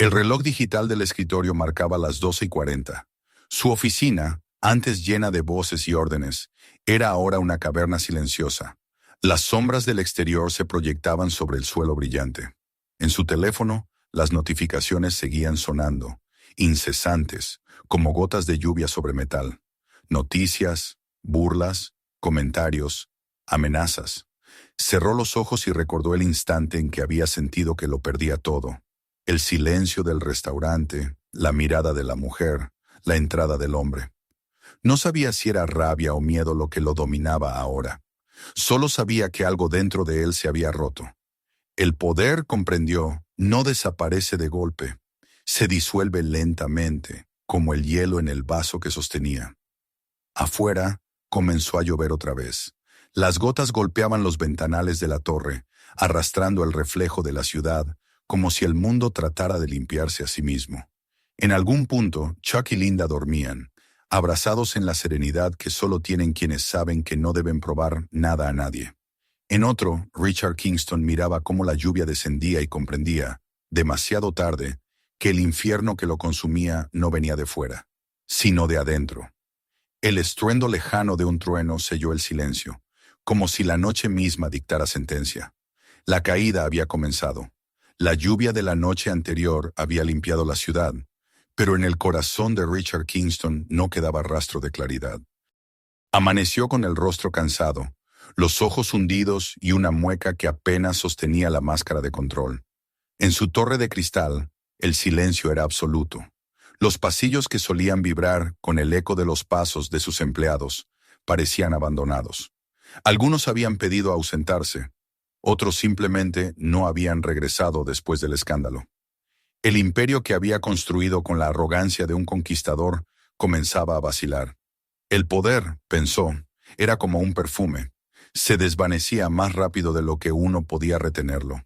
El reloj digital del escritorio marcaba las 12:40. Su oficina, antes llena de voces y órdenes, era ahora una caverna silenciosa. Las sombras del exterior se proyectaban sobre el suelo brillante. En su teléfono, las notificaciones seguían sonando, incesantes, como gotas de lluvia sobre metal. Noticias, burlas, comentarios, amenazas. Cerró los ojos y recordó el instante en que había sentido que lo perdía todo. El silencio del restaurante, la mirada de la mujer, la entrada del hombre. No sabía si era rabia o miedo lo que lo dominaba ahora. Solo sabía que algo dentro de él se había roto. El poder, comprendió, no desaparece de golpe. Se disuelve lentamente, como el hielo en el vaso que sostenía. Afuera, comenzó a llover otra vez. Las gotas golpeaban los ventanales de la torre, arrastrando el reflejo de la ciudad, como si el mundo tratara de limpiarse a sí mismo. En algún punto, Chuck y Linda dormían, abrazados en la serenidad que solo tienen quienes saben que no deben probar nada a nadie. En otro, Richard Kingston miraba cómo la lluvia descendía y comprendía, demasiado tarde, que el infierno que lo consumía no venía de fuera, sino de adentro. El estruendo lejano de un trueno selló el silencio, como si la noche misma dictara sentencia. La caída había comenzado. La lluvia de la noche anterior había limpiado la ciudad, pero en el corazón de Richard Kingston no quedaba rastro de claridad. Amaneció con el rostro cansado, los ojos hundidos y una mueca que apenas sostenía la máscara de control. En su torre de cristal, el silencio era absoluto. Los pasillos que solían vibrar con el eco de los pasos de sus empleados parecían abandonados. Algunos habían pedido ausentarse, otros simplemente no habían regresado después del escándalo. El imperio que había construido con la arrogancia de un conquistador comenzaba a vacilar. El poder, pensó, era como un perfume. Se desvanecía más rápido de lo que uno podía retenerlo.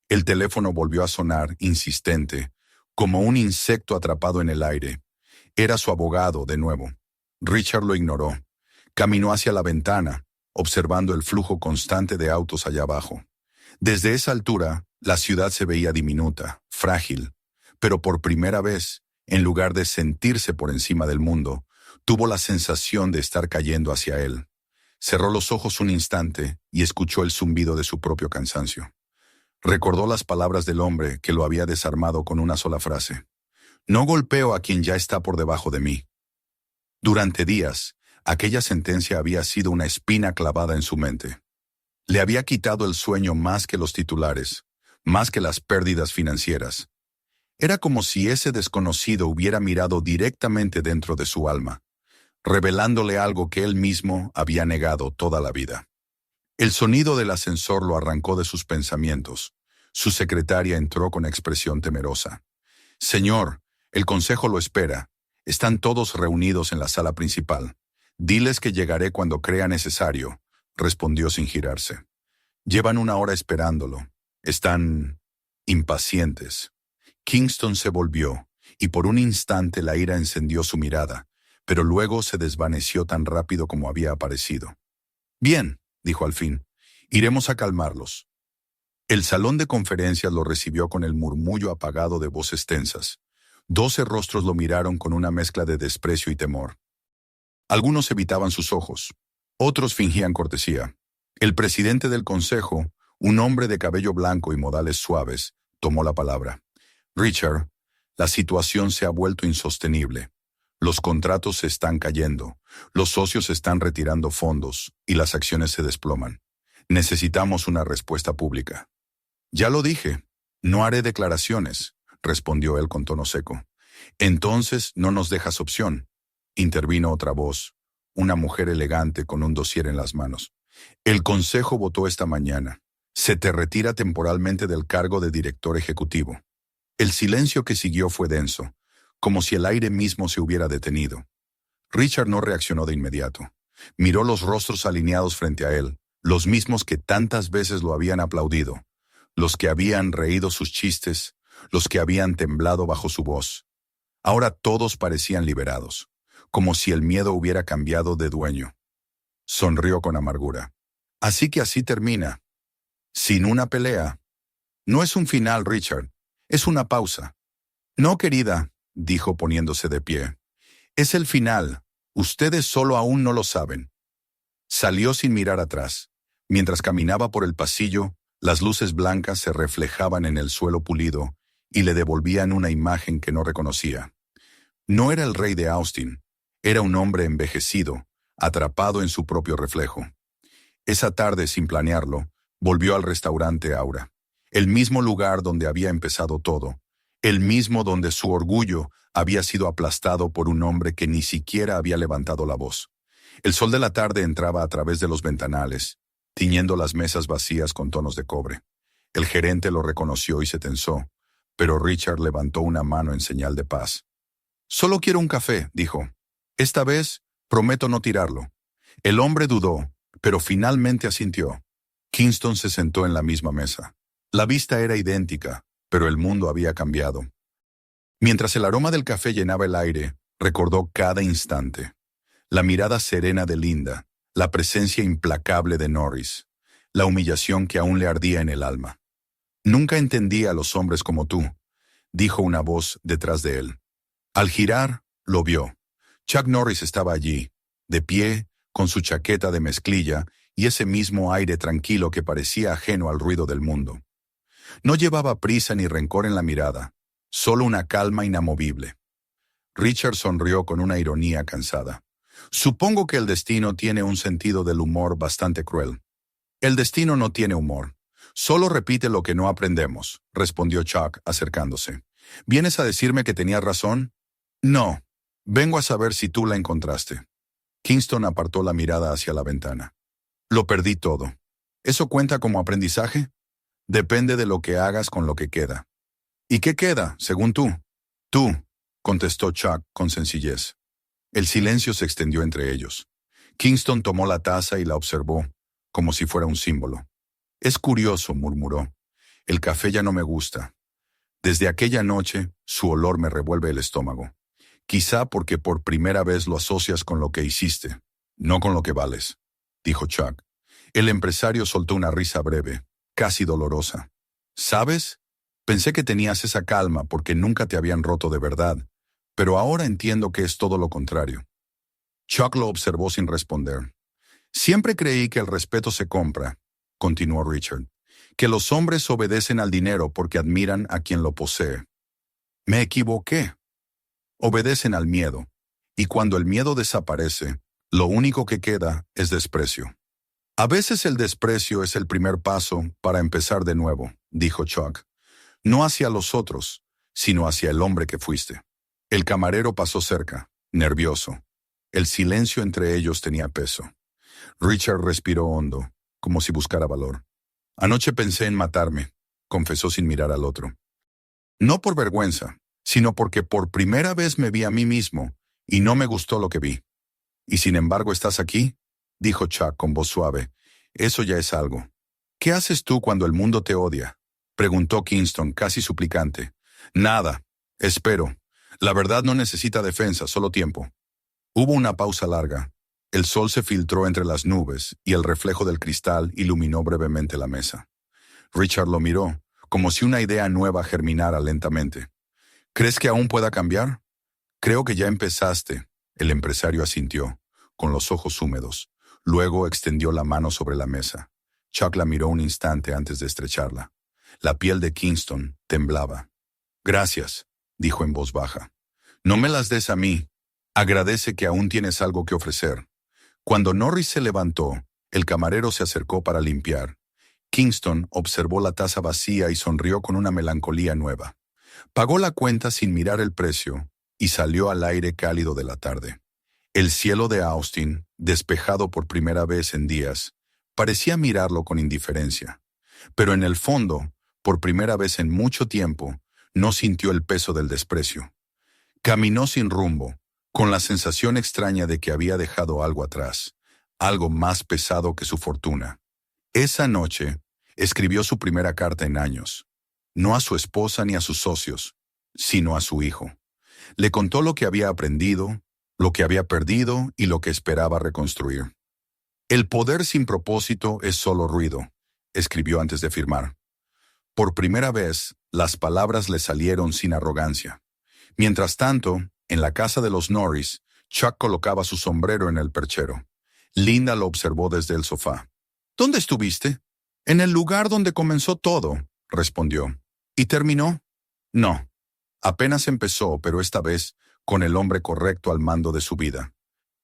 El teléfono volvió a sonar, insistente, como un insecto atrapado en el aire. Era su abogado, de nuevo. Richard lo ignoró. Caminó hacia la ventana, observando el flujo constante de autos allá abajo. Desde esa altura, la ciudad se veía diminuta, frágil, pero por primera vez, en lugar de sentirse por encima del mundo, tuvo la sensación de estar cayendo hacia él. Cerró los ojos un instante y escuchó el zumbido de su propio cansancio. Recordó las palabras del hombre que lo había desarmado con una sola frase. «No golpeo a quien ya está por debajo de mí». Durante días, aquella sentencia había sido una espina clavada en su mente. Le había quitado el sueño más que los titulares, más que las pérdidas financieras. Era como si ese desconocido hubiera mirado directamente dentro de su alma, revelándole algo que él mismo había negado toda la vida. El sonido del ascensor lo arrancó de sus pensamientos. Su secretaria entró con expresión temerosa. «Señor, el consejo lo espera. Están todos reunidos en la sala principal. Diles que llegaré cuando crea necesario», respondió sin girarse. «Llevan 1 hora esperándolo. Están impacientes». Kingston se volvió, y por un instante la ira encendió su mirada, pero luego se desvaneció tan rápido como había aparecido. «Bien», dijo al fin, «iremos a calmarlos». El salón de conferencias lo recibió con el murmullo apagado de voces tensas. 12 rostros lo miraron con una mezcla de desprecio y temor. Algunos evitaban sus ojos, otros fingían cortesía. El presidente del consejo, un hombre de cabello blanco y modales suaves, tomó la palabra. «Richard, la situación se ha vuelto insostenible. Los contratos se están cayendo, los socios se están retirando fondos y las acciones se desploman. Necesitamos una respuesta pública. Ya lo dije, no haré declaraciones, respondió él con tono seco. Entonces no nos dejas opción, intervino otra voz, una mujer elegante con un dossier en las manos. El consejo votó esta mañana. Se te retira temporalmente del cargo de director ejecutivo. El silencio que siguió fue denso, como si el aire mismo se hubiera detenido. Richard no reaccionó de inmediato. Miró los rostros alineados frente a él, los mismos que tantas veces lo habían aplaudido, los que habían reído sus chistes, los que habían temblado bajo su voz. Ahora todos parecían liberados, como si el miedo hubiera cambiado de dueño. Sonrió con amargura. Así que así termina. Sin una pelea. No es un final, Richard. Es una pausa. No, querida, dijo poniéndose de pie. Es el final. Ustedes solo aún no lo saben. Salió sin mirar atrás. Mientras caminaba por el pasillo, las luces blancas se reflejaban en el suelo pulido y le devolvían una imagen que no reconocía. No era el rey de Austin. Era un hombre envejecido, atrapado en su propio reflejo. Esa tarde, sin planearlo, volvió al restaurante Aura, el mismo lugar donde había empezado todo, el mismo donde su orgullo había sido aplastado por un hombre que ni siquiera había levantado la voz. El sol de la tarde entraba a través de los ventanales, tiñendo las mesas vacías con tonos de cobre. El gerente lo reconoció y se tensó, pero Richard levantó una mano en señal de paz. «Solo quiero un café», dijo. «Esta vez prometo no tirarlo». El hombre dudó, pero finalmente asintió. Kingston se sentó en la misma mesa. La vista era idéntica, pero el mundo había cambiado. Mientras el aroma del café llenaba el aire, recordó cada instante. La mirada serena de Linda, la presencia implacable de Norris, la humillación que aún le ardía en el alma. «Nunca entendí a los hombres como tú», dijo una voz detrás de él. Al girar, lo vio. Chuck Norris estaba allí, de pie, con su chaqueta de mezclilla y ese mismo aire tranquilo que parecía ajeno al ruido del mundo. No llevaba prisa ni rencor en la mirada, solo una calma inamovible. Richard sonrió con una ironía cansada. «Supongo que el destino tiene un sentido del humor bastante cruel». «El destino no tiene humor. Solo repite lo que no aprendemos», respondió Chuck, acercándose. «¿Vienes a decirme que tenías razón?» «No. Vengo a saber si tú la encontraste». Kingston apartó la mirada hacia la ventana. «Lo perdí todo. ¿Eso cuenta como aprendizaje?» «Depende de lo que hagas con lo que queda». «¿Y qué queda, según tú?» «Tú», contestó Chuck con sencillez. El silencio se extendió entre ellos. Kingston tomó la taza y la observó, como si fuera un símbolo. «Es curioso», murmuró. «El café ya no me gusta. Desde aquella noche, su olor me revuelve el estómago. Quizá porque por primera vez lo asocias con lo que hiciste, no con lo que vales», dijo Chuck. El empresario soltó una risa breve, casi dolorosa. «¿Sabes? Pensé que tenías esa calma porque nunca te habían roto de verdad, pero ahora entiendo que es todo lo contrario». Chuck lo observó sin responder. «Siempre creí que el respeto se compra», continuó Richard, «que los hombres obedecen al dinero porque admiran a quien lo posee». «Me equivoqué. Obedecen al miedo, y cuando el miedo desaparece, lo único que queda es desprecio». «A veces el desprecio es el primer paso para empezar de nuevo», dijo Chuck. «No hacia los otros, sino hacia el hombre que fuiste». El camarero pasó cerca, nervioso. El silencio entre ellos tenía peso. Richard respiró hondo, como si buscara valor. «Anoche pensé en matarme», confesó sin mirar al otro. «No por vergüenza, sino porque por primera vez me vi a mí mismo y no me gustó lo que vi». «Y sin embargo estás aquí», dijo Chuck con voz suave. «Eso ya es algo». «¿Qué haces tú cuando el mundo te odia?», preguntó Kingston, casi suplicante. «Nada. Espero. La verdad no necesita defensa, solo tiempo». Hubo una pausa larga. El sol se filtró entre las nubes y el reflejo del cristal iluminó brevemente la mesa. Richard lo miró, como si una idea nueva germinara lentamente. «¿Crees que aún pueda cambiar?» «Creo que ya empezaste», el empresario asintió, con los ojos húmedos. Luego extendió la mano sobre la mesa. Chuck la miró un instante antes de estrecharla. La piel de Kingston temblaba. «Gracias», dijo en voz baja. «No me las des a mí. Agradece que aún tienes algo que ofrecer. Cuando Norris se levantó, el camarero se acercó para limpiar. Kingston observó la taza vacía y sonrió con una melancolía nueva. Pagó la cuenta sin mirar el precio y salió al aire cálido de la tarde. El cielo de Austin, despejado por primera vez en días, parecía mirarlo con indiferencia. Pero en el fondo, por primera vez en mucho tiempo, no sintió el peso del desprecio. Caminó sin rumbo, con la sensación extraña de que había dejado algo atrás, algo más pesado que su fortuna. Esa noche, escribió su primera carta en años, no a su esposa ni a sus socios, sino a su hijo. Le contó lo que había aprendido, lo que había perdido y lo que esperaba reconstruir. El poder sin propósito es solo ruido, escribió antes de firmar. Por primera vez, las palabras le salieron sin arrogancia. Mientras tanto, en la casa de los Norris, Chuck colocaba su sombrero en el perchero. Linda lo observó desde el sofá. ¿Dónde estuviste? En el lugar donde comenzó todo, respondió. ¿Y terminó? No. Apenas empezó, pero esta vez con el hombre correcto al mando de su vida.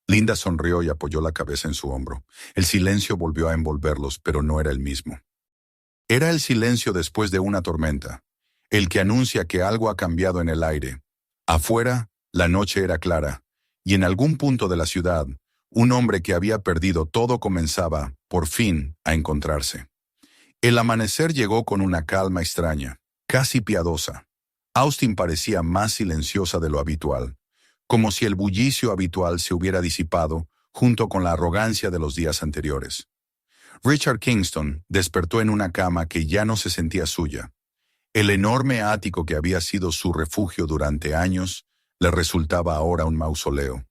Linda sonrió y apoyó la cabeza en su hombro. El silencio volvió a envolverlos, pero no era el mismo. Era el silencio después de una tormenta, el que anuncia que algo ha cambiado en el aire. Afuera, la noche era clara, y en algún punto de la ciudad, un hombre que había perdido todo comenzaba, por fin, a encontrarse. El amanecer llegó con una calma extraña, casi piadosa. Austin parecía más silenciosa de lo habitual, como si el bullicio habitual se hubiera disipado junto con la arrogancia de los días anteriores. Richard Kingston despertó en una cama que ya no se sentía suya. El enorme ático que había sido su refugio durante años le resultaba ahora un mausoleo.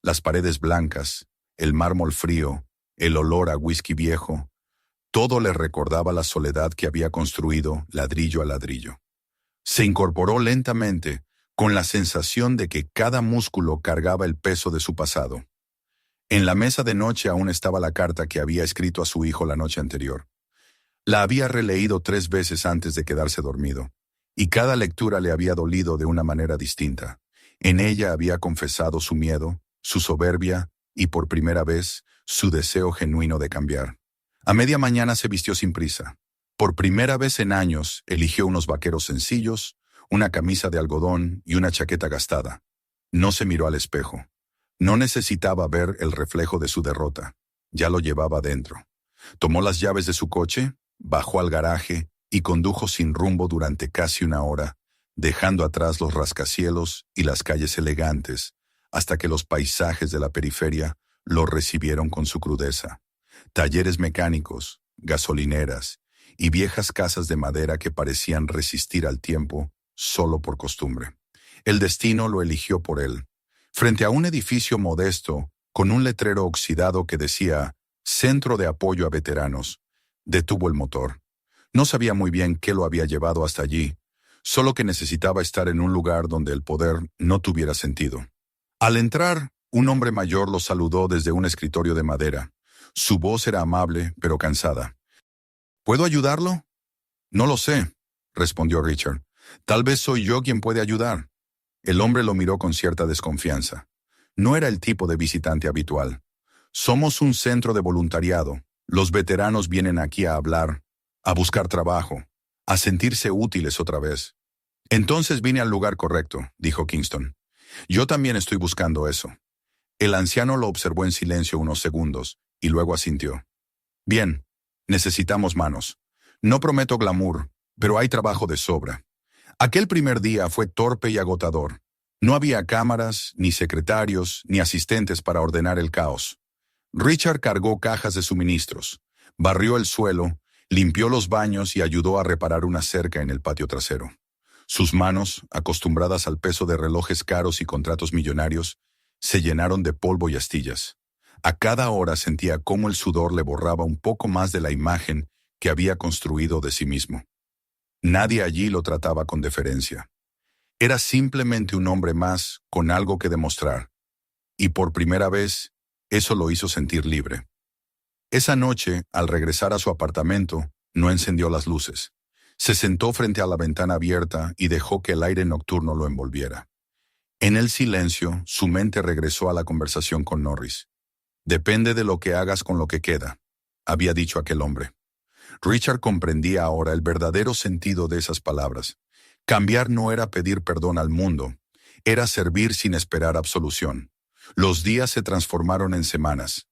Las paredes blancas, el mármol frío, el olor a whisky viejo, todo le recordaba la soledad que había construido ladrillo a ladrillo. Se incorporó lentamente, con la sensación de que cada músculo cargaba el peso de su pasado. En la mesa de noche aún estaba la carta que había escrito a su hijo la noche anterior. La había releído 3 veces antes de quedarse dormido, y cada lectura le había dolido de una manera distinta. En ella había confesado su miedo, su soberbia y, por primera vez, su deseo genuino de cambiar. A media mañana se vistió sin prisa. Por primera vez en años, eligió unos vaqueros sencillos, una camisa de algodón y una chaqueta gastada. No se miró al espejo. No necesitaba ver el reflejo de su derrota. Ya lo llevaba dentro. Tomó las llaves de su coche, bajó al garaje y condujo sin rumbo durante casi una hora, dejando atrás los rascacielos y las calles elegantes, hasta que los paisajes de la periferia lo recibieron con su crudeza. Talleres mecánicos, gasolineras y viejas casas de madera que parecían resistir al tiempo solo por costumbre. El destino lo eligió por él. Frente a un edificio modesto, con un letrero oxidado que decía «Centro de Apoyo a Veteranos», detuvo el motor. No sabía muy bien qué lo había llevado hasta allí, solo que necesitaba estar en un lugar donde el poder no tuviera sentido. Al entrar, un hombre mayor lo saludó desde un escritorio de madera. Su voz era amable, pero cansada. ¿Puedo ayudarlo? No lo sé, respondió Richard. Tal vez soy yo quien puede ayudar. El hombre lo miró con cierta desconfianza. No era el tipo de visitante habitual. Somos un centro de voluntariado. Los veteranos vienen aquí a hablar, a buscar trabajo, a sentirse útiles otra vez. Entonces vine al lugar correcto, dijo Kingston. Yo también estoy buscando eso. El anciano lo observó en silencio unos segundos y luego asintió. Bien, necesitamos manos. No prometo glamour, pero hay trabajo de sobra. Aquel primer día fue torpe y agotador. No había cámaras, ni secretarios, ni asistentes para ordenar el caos. Richard cargó cajas de suministros, barrió el suelo, limpió los baños y ayudó a reparar una cerca en el patio trasero. Sus manos, acostumbradas al peso de relojes caros y contratos millonarios, se llenaron de polvo y astillas. A cada hora sentía cómo el sudor le borraba un poco más de la imagen que había construido de sí mismo. Nadie allí lo trataba con deferencia. Era simplemente un hombre más con algo que demostrar. Y por primera vez, eso lo hizo sentir libre. Esa noche, al regresar a su apartamento, no encendió las luces. Se sentó frente a la ventana abierta y dejó que el aire nocturno lo envolviera. En el silencio, su mente regresó a la conversación con Norris. Depende de lo que hagas con lo que queda, había dicho aquel hombre. Richard comprendía ahora el verdadero sentido de esas palabras. Cambiar no era pedir perdón al mundo, era servir sin esperar absolución. Los días se transformaron en semanas.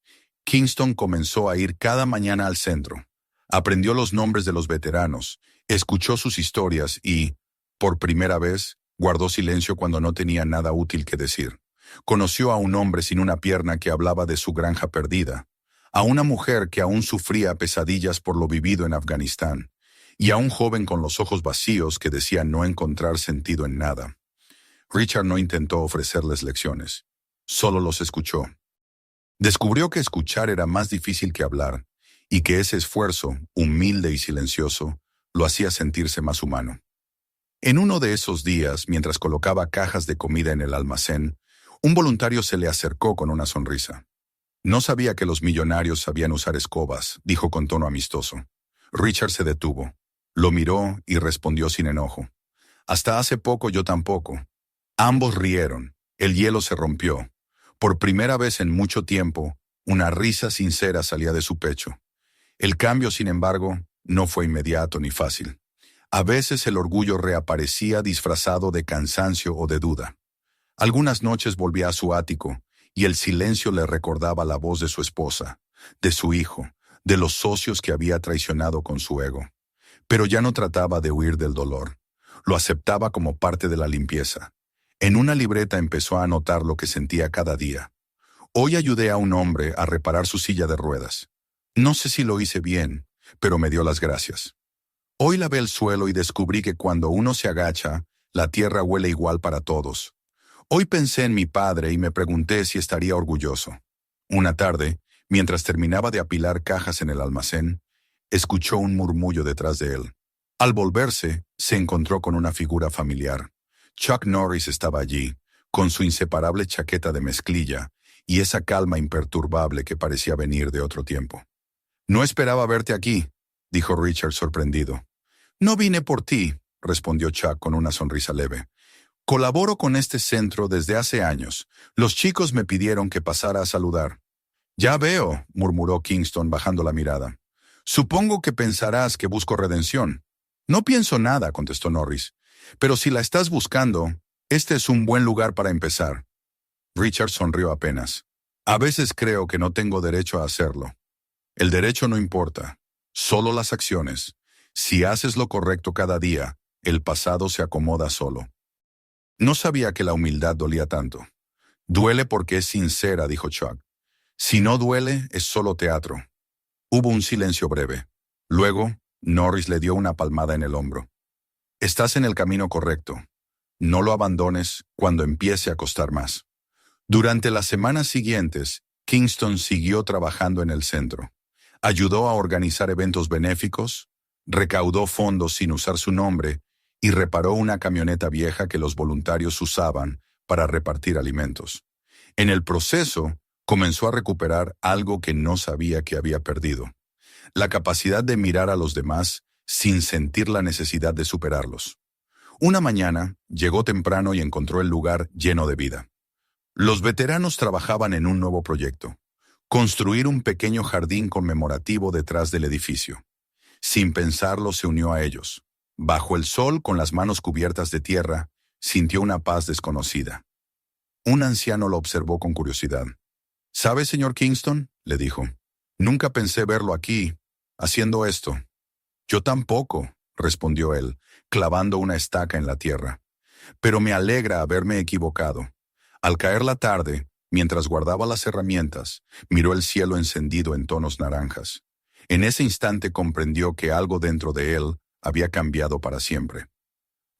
Kingston comenzó a ir cada mañana al centro. Aprendió los nombres de los veteranos, escuchó sus historias y, por primera vez, guardó silencio cuando no tenía nada útil que decir. Conoció a un hombre sin una pierna que hablaba de su granja perdida, a una mujer que aún sufría pesadillas por lo vivido en Afganistán, y a un joven con los ojos vacíos que decía no encontrar sentido en nada. Richard no intentó ofrecerles lecciones, solo los escuchó. Descubrió que escuchar era más difícil que hablar, y que ese esfuerzo, humilde y silencioso, lo hacía sentirse más humano. En uno de esos días, mientras colocaba cajas de comida en el almacén, un voluntario se le acercó con una sonrisa. No sabía que los millonarios sabían usar escobas, dijo con tono amistoso. Richard se detuvo, lo miró y respondió sin enojo. Hasta hace poco yo tampoco. Ambos rieron, el hielo se rompió. Por primera vez en mucho tiempo, una risa sincera salía de su pecho. El cambio, sin embargo, no fue inmediato ni fácil. A veces el orgullo reaparecía disfrazado de cansancio o de duda. Algunas noches volvía a su ático, y el silencio le recordaba la voz de su esposa, de su hijo, de los socios que había traicionado con su ego. Pero ya no trataba de huir del dolor. Lo aceptaba como parte de la limpieza. En una libreta empezó a anotar lo que sentía cada día. Hoy ayudé a un hombre a reparar su silla de ruedas. No sé si lo hice bien, pero me dio las gracias. Hoy lavé el suelo y descubrí que cuando uno se agacha, la tierra huele igual para todos. Hoy pensé en mi padre y me pregunté si estaría orgulloso. Una tarde, mientras terminaba de apilar cajas en el almacén, escuchó un murmullo detrás de él. Al volverse, se encontró con una figura familiar. Chuck Norris estaba allí, con su inseparable chaqueta de mezclilla y esa calma imperturbable que parecía venir de otro tiempo. «No esperaba verte aquí», dijo Richard sorprendido. «No vine por ti», respondió Chuck con una sonrisa leve. «Colaboro con este centro desde hace años. Los chicos me pidieron que pasara a saludar». «Ya veo», murmuró Kingston bajando la mirada. «Supongo que pensarás que busco redención». «No pienso nada», contestó Norris. «Pero si la estás buscando, este es un buen lugar para empezar». Richard sonrió apenas. «A veces creo que no tengo derecho a hacerlo». «El derecho no importa, solo las acciones. Si haces lo correcto cada día, el pasado se acomoda solo». No sabía que la humildad dolía tanto. «Duele porque es sincera», dijo Chuck. «Si no duele, es solo teatro». Hubo un silencio breve. Luego, Norris le dio una palmada en el hombro. «Estás en el camino correcto. No lo abandones cuando empiece a costar más». Durante las semanas siguientes, Kingston siguió trabajando en el centro. Ayudó a organizar eventos benéficos, recaudó fondos sin usar su nombre y reparó una camioneta vieja que los voluntarios usaban para repartir alimentos. En el proceso, comenzó a recuperar algo que no sabía que había perdido: la capacidad de mirar a los demás sin sentir la necesidad de superarlos. Una mañana, llegó temprano y encontró el lugar lleno de vida. Los veteranos trabajaban en un nuevo proyecto: construir un pequeño jardín conmemorativo detrás del edificio. Sin pensarlo, se unió a ellos. Bajo el sol, con las manos cubiertas de tierra, sintió una paz desconocida. Un anciano lo observó con curiosidad. «¿Sabe, señor Kingston?», le dijo. «Nunca pensé verlo aquí, haciendo esto». «Yo tampoco», respondió él, clavando una estaca en la tierra. «Pero me alegra haberme equivocado». Al caer la tarde, mientras guardaba las herramientas, miró el cielo encendido en tonos naranjas. En ese instante comprendió que algo dentro de él había cambiado para siempre.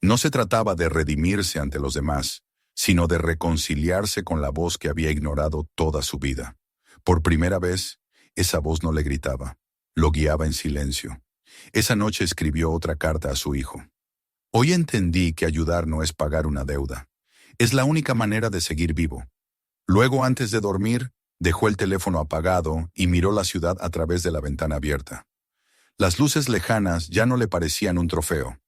No se trataba de redimirse ante los demás, sino de reconciliarse con la voz que había ignorado toda su vida. Por primera vez, esa voz no le gritaba, lo guiaba en silencio. Esa noche escribió otra carta a su hijo. «Hoy entendí que ayudar no es pagar una deuda. Es la única manera de seguir vivo». Luego, antes de dormir, dejó el teléfono apagado y miró la ciudad a través de la ventana abierta. Las luces lejanas ya no le parecían un trofeo.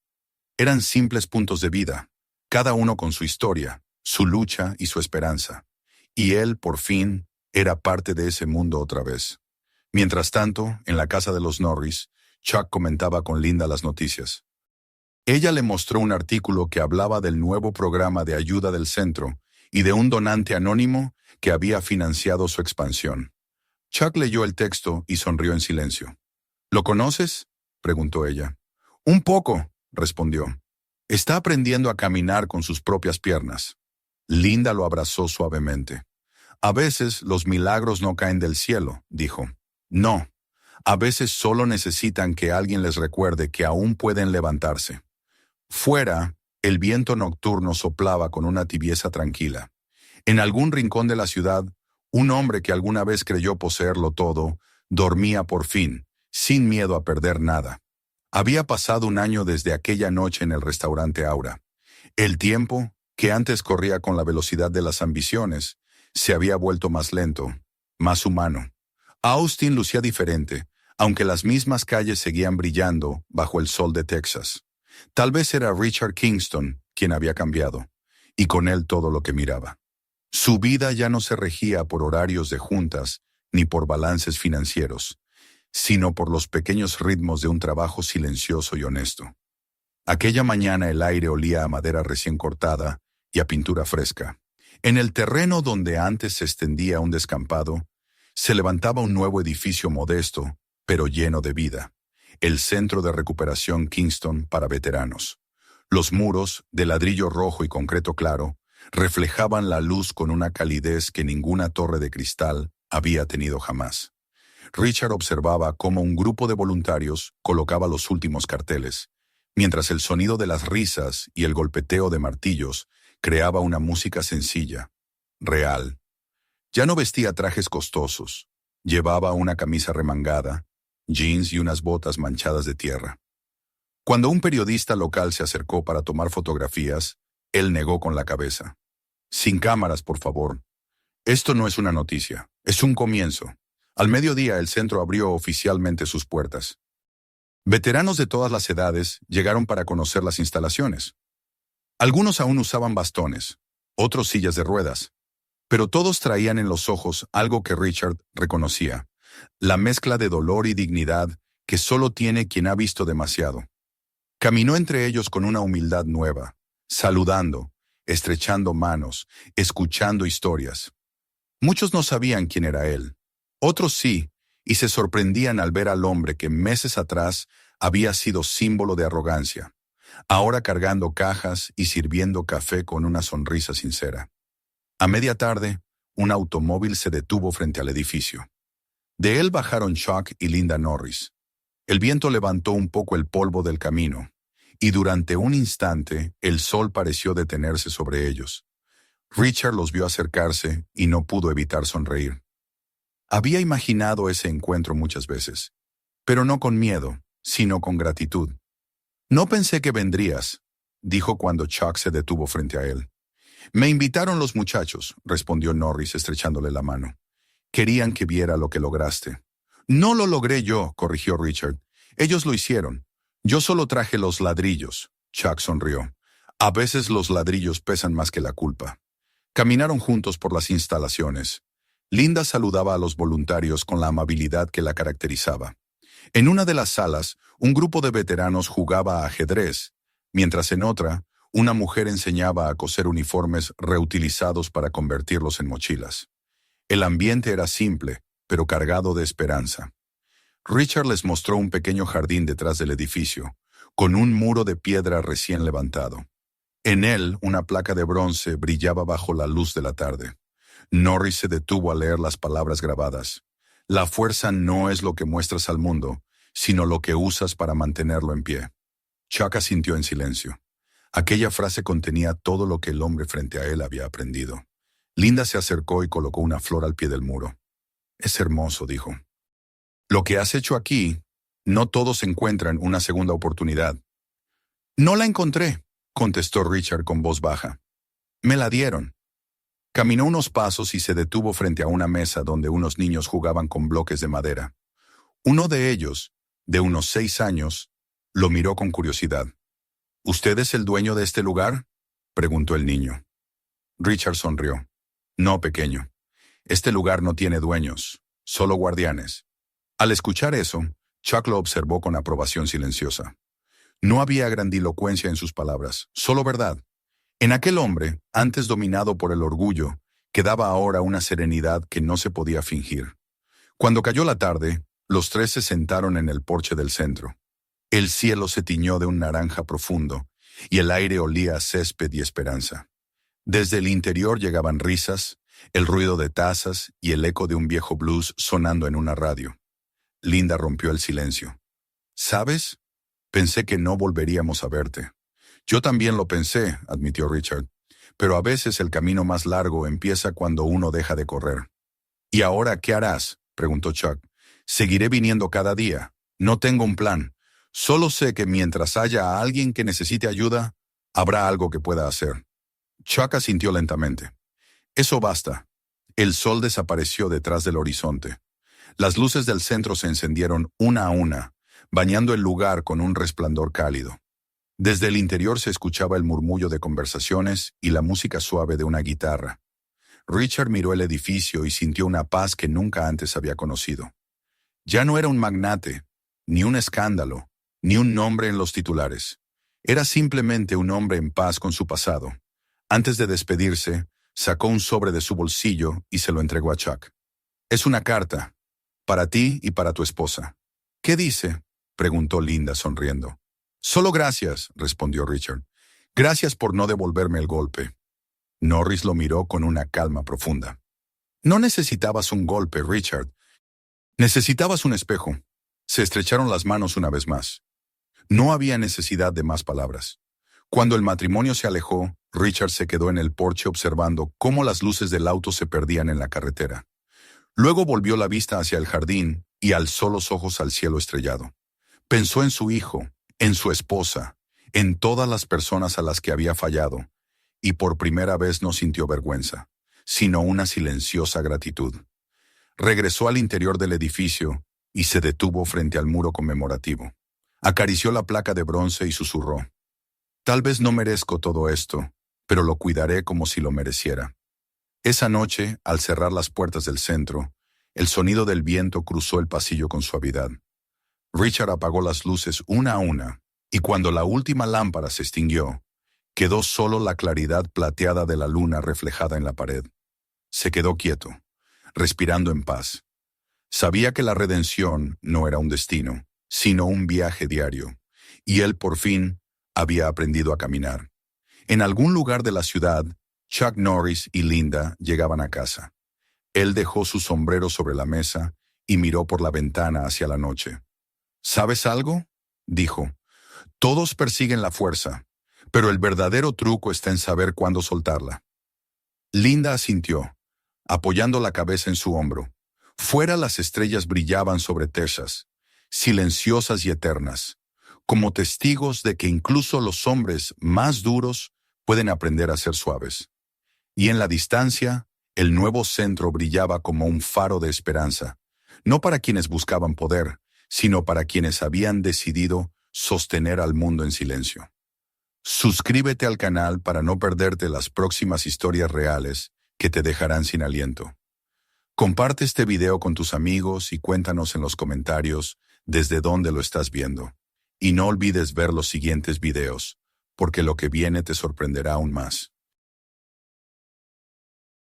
Eran simples puntos de vida, cada uno con su historia, su lucha y su esperanza. Y él, por fin, era parte de ese mundo otra vez. Mientras tanto, en la casa de los Norris, Chuck comentaba con Linda las noticias. Ella le mostró un artículo que hablaba del nuevo programa de ayuda del centro y de un donante anónimo que había financiado su expansión. Chuck leyó el texto y sonrió en silencio. ¿Lo conoces?, preguntó ella. Un poco, respondió. Está aprendiendo a caminar con sus propias piernas. Linda lo abrazó suavemente. A veces los milagros no caen del cielo, dijo. No, a veces solo necesitan que alguien les recuerde que aún pueden levantarse. Fuera, el viento nocturno soplaba con una tibieza tranquila. En algún rincón de la ciudad, un hombre que alguna vez creyó poseerlo todo, dormía por fin, sin miedo a perder nada. Había pasado un año desde aquella noche en el restaurante Aura. El tiempo, que antes corría con la velocidad de las ambiciones, se había vuelto más lento, más humano. Austin lucía diferente, aunque las mismas calles seguían brillando bajo el sol de Texas. Tal vez era Richard Kingston quien había cambiado, y con él todo lo que miraba. Su vida ya no se regía por horarios de juntas ni por balances financieros, sino por los pequeños ritmos de un trabajo silencioso y honesto. Aquella mañana el aire olía a madera recién cortada y a pintura fresca. En el terreno donde antes se extendía un descampado, se levantaba un nuevo edificio modesto, pero lleno de vida. El Centro de Recuperación Kingston para veteranos. Los muros, de ladrillo rojo y concreto claro, reflejaban la luz con una calidez que ninguna torre de cristal había tenido jamás. Richard observaba cómo un grupo de voluntarios colocaba los últimos carteles, mientras el sonido de las risas y el golpeteo de martillos creaba una música sencilla, real. Ya no vestía trajes costosos, llevaba una camisa remangada, jeans y unas botas manchadas de tierra. Cuando un periodista local se acercó para tomar fotografías, él negó con la cabeza. Sin cámaras, por favor. Esto no es una noticia, es un comienzo. Al mediodía el centro abrió oficialmente sus puertas. Veteranos de todas las edades llegaron para conocer las instalaciones. Algunos aún usaban bastones, otros sillas de ruedas, pero todos traían en los ojos algo que Richard reconocía, la mezcla de dolor y dignidad que solo tiene quien ha visto demasiado. Caminó entre ellos con una humildad nueva, saludando, estrechando manos, escuchando historias. Muchos no sabían quién era él, otros sí, y se sorprendían al ver al hombre que meses atrás había sido símbolo de arrogancia, ahora cargando cajas y sirviendo café con una sonrisa sincera. A media tarde, un automóvil se detuvo frente al edificio. De él bajaron Chuck y Linda Norris. El viento levantó un poco el polvo del camino, y durante un instante el sol pareció detenerse sobre ellos. Richard los vio acercarse y no pudo evitar sonreír. Había imaginado ese encuentro muchas veces, pero no con miedo, sino con gratitud. No pensé que vendrías, dijo cuando Chuck se detuvo frente a él. Me invitaron los muchachos, respondió Norris estrechándole la mano. Querían que viera lo que lograste. No lo logré yo, corrigió Richard. Ellos lo hicieron. Yo solo traje los ladrillos. Chuck sonrió. A veces los ladrillos pesan más que la culpa. Caminaron juntos por las instalaciones. Linda saludaba a los voluntarios con la amabilidad que la caracterizaba. En una de las salas, un grupo de veteranos jugaba a ajedrez, mientras en otra, una mujer enseñaba a coser uniformes reutilizados para convertirlos en mochilas. El ambiente era simple, pero cargado de esperanza. Richard les mostró un pequeño jardín detrás del edificio, con un muro de piedra recién levantado. En él, una placa de bronce brillaba bajo la luz de la tarde. Norris se detuvo a leer las palabras grabadas. La fuerza no es lo que muestras al mundo, sino lo que usas para mantenerlo en pie. Chuck asintió en silencio. Aquella frase contenía todo lo que el hombre frente a él había aprendido. Linda se acercó y colocó una flor al pie del muro. Es hermoso, dijo. Lo que has hecho aquí, no todos encuentran una segunda oportunidad. No la encontré, contestó Richard con voz baja. Me la dieron. Caminó unos pasos y se detuvo frente a una mesa donde unos niños jugaban con bloques de madera. Uno de ellos, de unos 6 años, lo miró con curiosidad. ¿Usted es el dueño de este lugar?, preguntó el niño. Richard sonrió. No, pequeño. Este lugar no tiene dueños, solo guardianes. Al escuchar eso, Chuck lo observó con aprobación silenciosa. No había grandilocuencia en sus palabras, solo verdad. En aquel hombre, antes dominado por el orgullo, quedaba ahora una serenidad que no se podía fingir. Cuando cayó la tarde, los tres se sentaron en el porche del centro. El cielo se tiñó de un naranja profundo, y el aire olía a césped y esperanza. Desde el interior llegaban risas, el ruido de tazas y el eco de un viejo blues sonando en una radio. Linda rompió el silencio. ¿Sabes? Pensé que no volveríamos a verte. Yo también lo pensé, admitió Richard, pero a veces el camino más largo empieza cuando uno deja de correr. ¿Y ahora qué harás?, preguntó Chuck. Seguiré viniendo cada día. No tengo un plan. Solo sé que mientras haya a alguien que necesite ayuda, habrá algo que pueda hacer. Chuck asintió lentamente. Eso basta. El sol desapareció detrás del horizonte. Las luces del centro se encendieron una a una, bañando el lugar con un resplandor cálido. Desde el interior se escuchaba el murmullo de conversaciones y la música suave de una guitarra. Richard miró el edificio y sintió una paz que nunca antes había conocido. Ya no era un magnate, ni un escándalo, ni un nombre en los titulares. Era simplemente un hombre en paz con su pasado. Antes de despedirse, sacó un sobre de su bolsillo y se lo entregó a Chuck. Es una carta, para ti y para tu esposa. ¿Qué dice?, preguntó Linda sonriendo. Solo gracias, respondió Richard. Gracias por no devolverme el golpe. Norris lo miró con una calma profunda. No necesitabas un golpe, Richard. Necesitabas un espejo. Se estrecharon las manos una vez más. No había necesidad de más palabras. Cuando el matrimonio se alejó, Richard se quedó en el porche observando cómo las luces del auto se perdían en la carretera. Luego volvió la vista hacia el jardín y alzó los ojos al cielo estrellado. Pensó en su hijo, en su esposa, en todas las personas a las que había fallado, y por primera vez no sintió vergüenza, sino una silenciosa gratitud. Regresó al interior del edificio y se detuvo frente al muro conmemorativo. Acarició la placa de bronce y susurró. Tal vez no merezco todo esto, pero lo cuidaré como si lo mereciera. Esa noche, al cerrar las puertas del centro, el sonido del viento cruzó el pasillo con suavidad. Richard apagó las luces una a una, y cuando la última lámpara se extinguió, quedó solo la claridad plateada de la luna reflejada en la pared. Se quedó quieto, respirando en paz. Sabía que la redención no era un destino, sino un viaje diario, y él por fin había aprendido a caminar. En algún lugar de la ciudad, Chuck Norris y Linda llegaban a casa. Él dejó su sombrero sobre la mesa y miró por la ventana hacia la noche. ¿Sabes algo?, dijo. Todos persiguen la fuerza, pero el verdadero truco está en saber cuándo soltarla. Linda asintió, apoyando la cabeza en su hombro. Fuera las estrellas brillaban sobre Texas, silenciosas y eternas, como testigos de que incluso los hombres más duros pueden aprender a ser suaves. Y en la distancia, el nuevo centro brillaba como un faro de esperanza, no para quienes buscaban poder, sino para quienes habían decidido sostener al mundo en silencio. Suscríbete al canal para no perderte las próximas historias reales que te dejarán sin aliento. Comparte este video con tus amigos y cuéntanos en los comentarios desde dónde lo estás viendo. Y no olvides ver los siguientes videos, porque lo que viene te sorprenderá aún más.